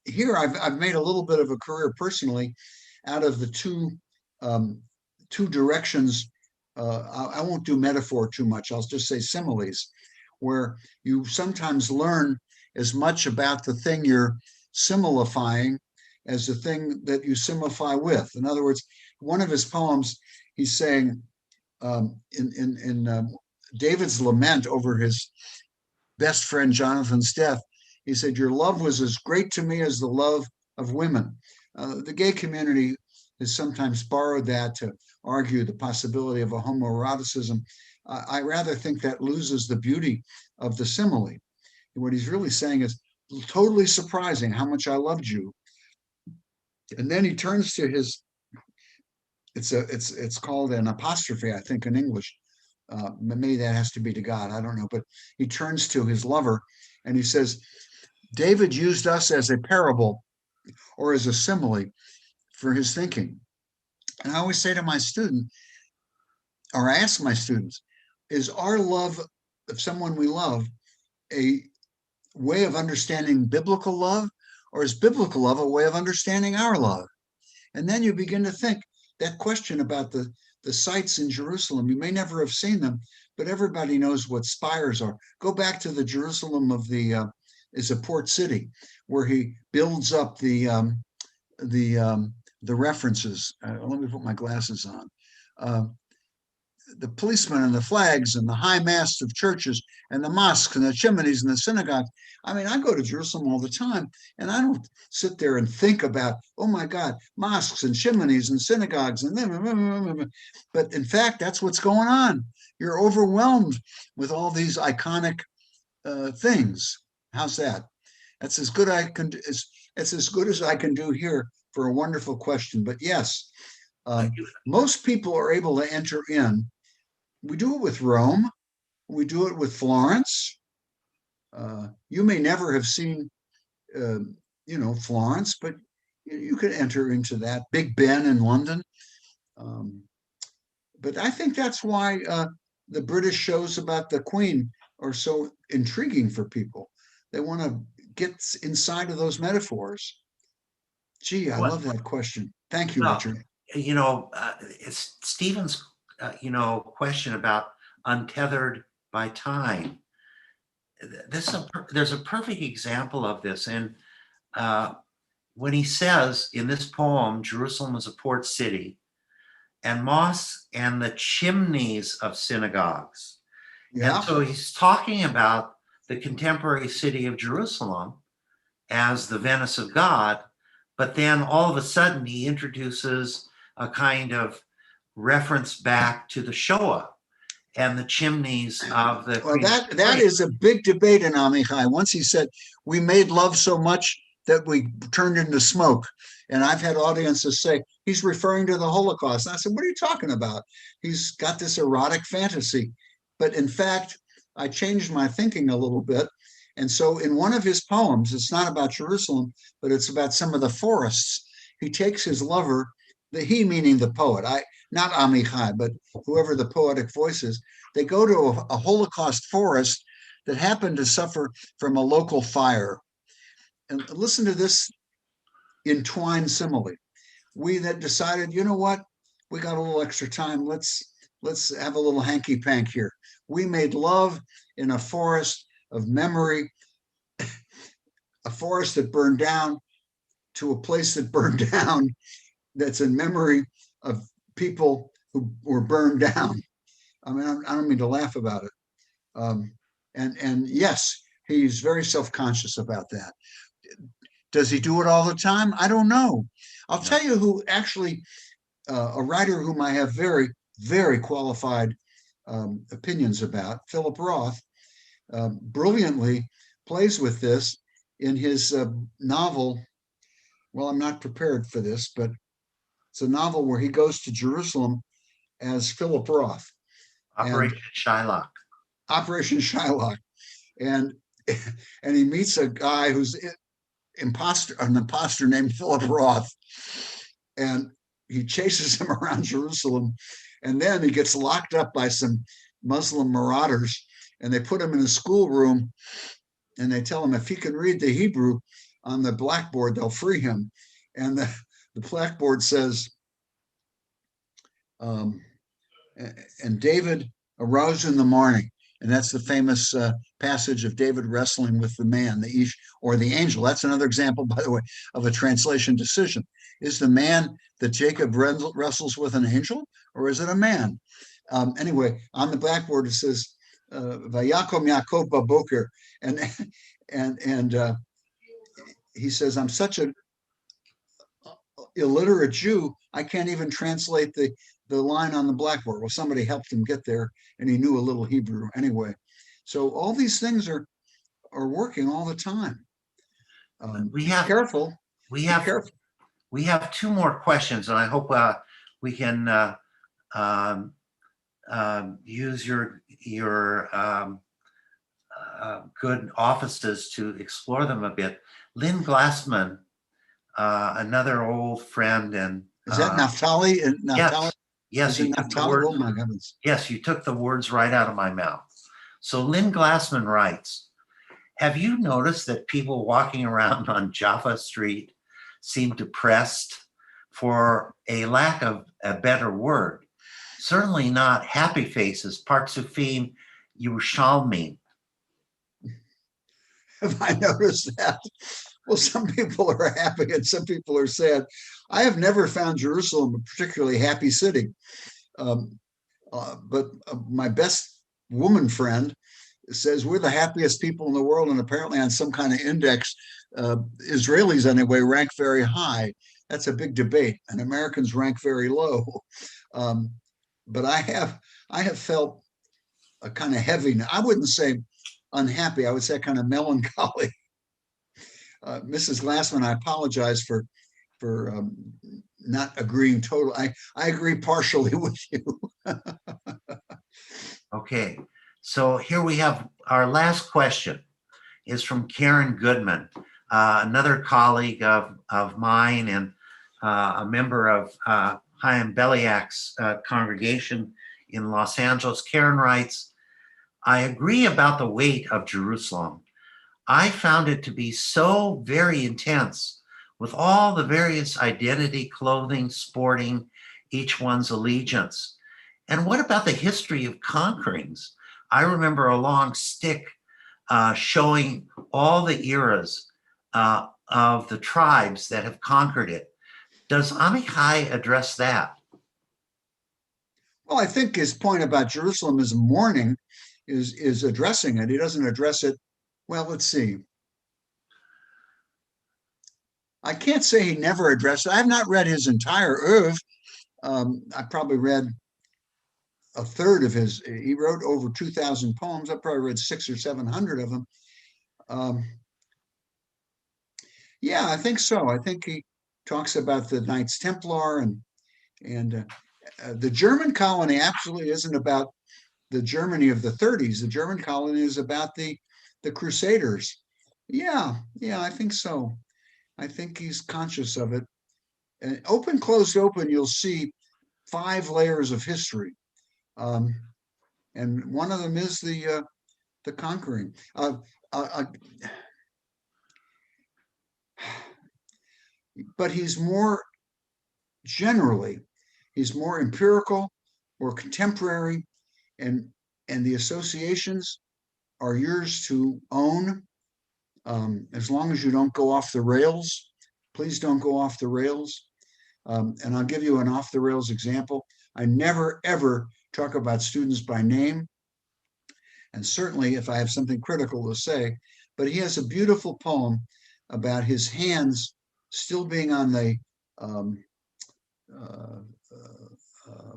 here I've made a little bit of a career personally out of the two directions. I won't do metaphor too much. I'll just say similes, where you sometimes learn as much about the thing you're similifying as the thing that you similify with. In other words, one of his poems, he's saying in David's lament over his best friend Jonathan's death, he said, "Your love was as great to me as the love of women." The gay community has sometimes borrowed that to argue the possibility of a homoeroticism. I rather think that loses the beauty of the simile. What he's really saying is totally surprising how much I loved you. And then he turns to his, it's called an apostrophe, I think, in English. Maybe that has to be to God, I don't know. But he turns to his lover and he says, David used us as a parable or as a simile for his thinking. And I always say to my student, or I ask my students, is our love of someone we love a way of understanding biblical love, or is biblical love a way of understanding our love? And then you begin to think that question about the sites in Jerusalem. You may never have seen them, but everybody knows what spires are. Go back to the Jerusalem of the is a port city, where he builds up the references. Let me put my glasses on. The policemen and the flags and the high masts of churches and the mosques and the chimneys and the synagogues. I mean, I go to Jerusalem all the time, and I don't sit there and think about, oh my God, mosques and chimneys and synagogues and them. But in fact, that's what's going on. You're overwhelmed with all these iconic things. How's that? That's as good I can. It's as good as I can do here for a wonderful question. But yes, most people are able to enter in. We do it with Rome. We do it with Florence. You may never have seen, Florence, but you could enter into that. Big Ben in London. But I think that's why the British shows about the Queen are so intriguing for people. They want to get inside of those metaphors. Gee, I love that question. Thank you, Richard. It's Stephen's, question about untethered by time. There's a perfect example of this. And when he says in this poem, Jerusalem is a port city, and mosques and the chimneys of synagogues. Yeah. And so he's talking about the contemporary city of Jerusalem as the Venice of God. But then all of a sudden he introduces a kind of reference back to the Shoah and the chimneys of the. Well, that is a big debate in Amichai. Once he said, we made love so much that we turned into smoke. And I've had audiences say, he's referring to the Holocaust. And I said, what are you talking about? He's got this erotic fantasy. But in fact, I changed my thinking a little bit. And so in one of his poems, it's not about Jerusalem, but it's about some of the forests. He takes his lover, he meaning the poet, not Amichai, but whoever the poetic voice is, they go to a Holocaust forest that happened to suffer from a local fire. And listen to this entwined simile. We that decided, you know what, we got a little extra time, let's let's have a little hanky pank here. We made love in a forest of memory, a forest that burned down to a place that burned down that's in memory of people who were burned down. I mean, I don't mean to laugh about it. Um, and yes, he's very self-conscious about that. Does he do it all the time? I don't know. I'll No. tell you who actually, a writer whom I have very, very qualified opinions about, Philip Roth, brilliantly plays with this in his novel. Well, I'm not prepared for this, but it's a novel where he goes to Jerusalem as Philip Roth and Operation Shylock. Operation Shylock, and and he meets a guy who's an imposter named Philip Roth, and he chases him around Jerusalem, and then he gets locked up by some Muslim marauders, and they put him in a schoolroom, and they tell him if he can read the Hebrew on the blackboard, they'll free him, and the blackboard says, um, and David arose in the morning. And that's the famous passage of David wrestling with the man, the Ish, or the angel. That's another example, by the way, of a translation decision. Is the man that Jacob wrestles with an angel, or is it a man? Anyway, on the blackboard it says, "Vayakom Yaakov Baboker," and and he says, "I'm such an illiterate Jew, I can't even translate the line on the blackboard." Well, somebody helped him get there, and he knew a little Hebrew anyway. So all these things are working all the time. We Be have careful. we Be have careful. we have two more questions, and I hope we can um, use your good offices to explore them a bit. Lynn Glassman, another old friend, and Is that Naphtali? Naphtali? yes, yes, Is it you took the Naphtali? word. Oh my heavens! Yes, you took the words right out of my mouth. So Lynn Glassman writes, have you noticed that people walking around on Jaffa Street seem depressed, for a lack of a better word? Certainly not happy faces, Partsufim Yerushalmi. Have I noticed that? Well, some people are happy and some people are sad. I have never found Jerusalem a particularly happy city. Um, but my best woman friend says we're the happiest people in the world, and apparently on some kind of index, Israelis anyway rank very high. That's a big debate, and Americans rank very low. Um, but I have felt a kind of heaviness. I wouldn't say unhappy. I would say kind of melancholy. Mrs. Glassman, I apologize for not agreeing totally. I agree partially with you. Okay, so here we have our last question is from Karen Goodman, another colleague of mine and a member of Chaim Beliak's congregation in Los Angeles. Karen writes, I agree about the weight of Jerusalem. I found it to be so very intense with all the various identity, clothing, sporting, each one's allegiance. And what about the history of conquerings? I remember a long stick showing all the eras of the tribes that have conquered it. Does Amichai address that? Well, I think his point about Jerusalem as mourning is addressing it. He doesn't address it. Well, let's see. I can't say he never addressed it. I have not read his entire oeuvre. I probably read a third of his. He wrote over 2,000 poems. I probably read 600 or 700 of them. Um, yeah, I think so. I think he talks about the Knights Templar and the German colony absolutely isn't about the Germany of the 30s. The German colony is about the Crusaders. Yeah, I think so. I think he's conscious of it. And open, closed, open, you'll see 5 layers of history, um, and one of them is the conquering. Uh, but he's more generally, he's more empirical, or contemporary, and the associations are yours to own, as long as you don't go off the rails. Please don't go off the rails. And I'll give you an off the rails example. I never, ever talk about students by name, and certainly if I have something critical to say, but he has a beautiful poem about his hands still being on the, um, uh,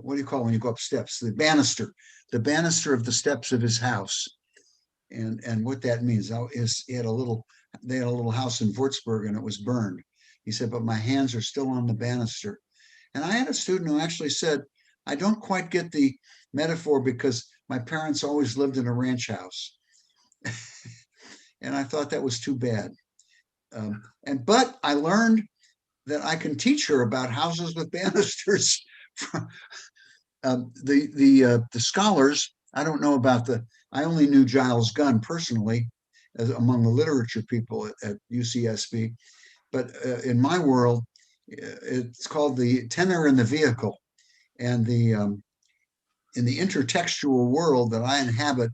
what do you call it when you go up steps? The banister of the steps of his house. And what that means is they had a little house in Würzburg and it was burned. He said, but my hands are still on the banister. And I had a student who actually said, I don't quite get the metaphor because my parents always lived in a ranch house. And I thought that was too bad. But I learned that I can teach her about houses with banisters. The scholars, I don't know about I only knew Giles Gunn personally as among the literature people at UCSB, but in my world, it's called the tenor in the vehicle. And in the intertextual world that I inhabit,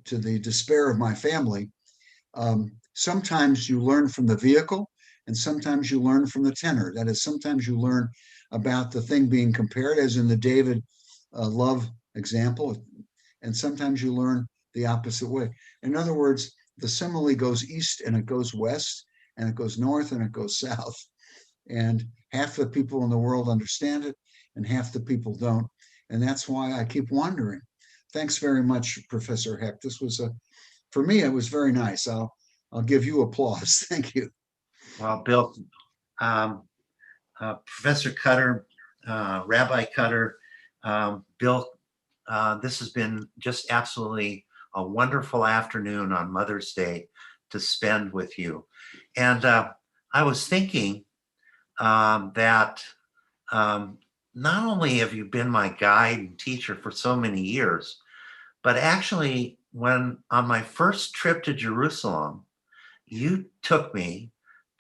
to the despair of my family, sometimes you learn from the vehicle and sometimes you learn from the tenor. That is, sometimes you learn about the thing being compared, as in the David Love example, and sometimes you learn the opposite way. In other words, the simile goes east and it goes west, and it goes north and it goes south. And half the people in the world understand it and half the people don't. And that's why I keep wondering. Thanks very much, Professor Heck. This was for me, it was very nice. I'll give you applause. Thank you. Well, Bill, Professor Cutter, Rabbi Cutter, Bill, this has been just absolutely a wonderful afternoon on Mother's Day to spend with you. And I was thinking that not only have you been my guide and teacher for so many years, but actually when on my first trip to Jerusalem, you took me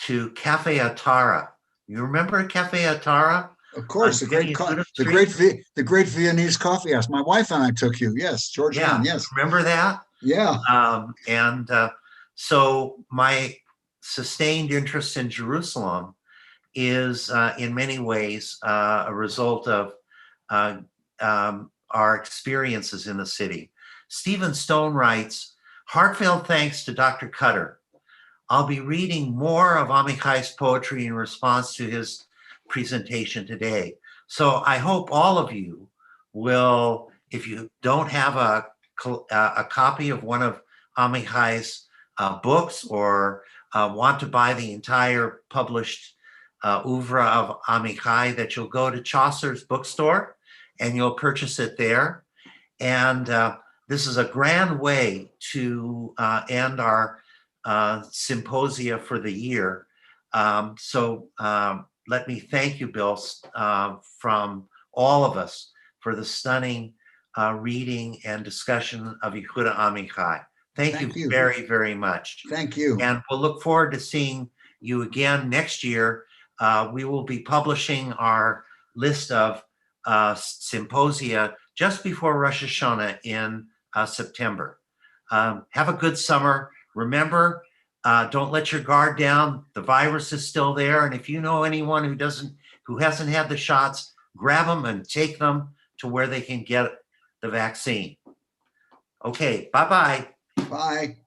to Cafe Atara. You remember Cafe Atara? Of course, the great Viennese coffee house. My wife and I took you. Yes, Georgianne. Yeah, Yes, remember that? yeah. And so my sustained interest in Jerusalem is in many ways a result of our experiences in the city. Stephen Stone writes, heartfelt thanks to Dr. Cutter. I'll be reading more of Amichai's poetry in response to his presentation today. So I hope all of you will, if you don't have a copy of one of Amichai's books or want to buy the entire published oeuvre of Amichai, that you'll go to Chaucer's bookstore and you'll purchase it there. And this is a grand way to end our symposia for the year. So let me thank you, Bill, from all of us for the stunning reading and discussion of Yehuda Amichai. Thank you very, very much. Thank you. And we'll look forward to seeing you again next year. We will be publishing our list of symposia just before Rosh Hashanah in September. Have a good summer. Remember, don't let your guard down. The virus is still there. And if you know anyone who hasn't had the shots, grab them and take them to where they can get the vaccine. Okay, bye-bye. Bye.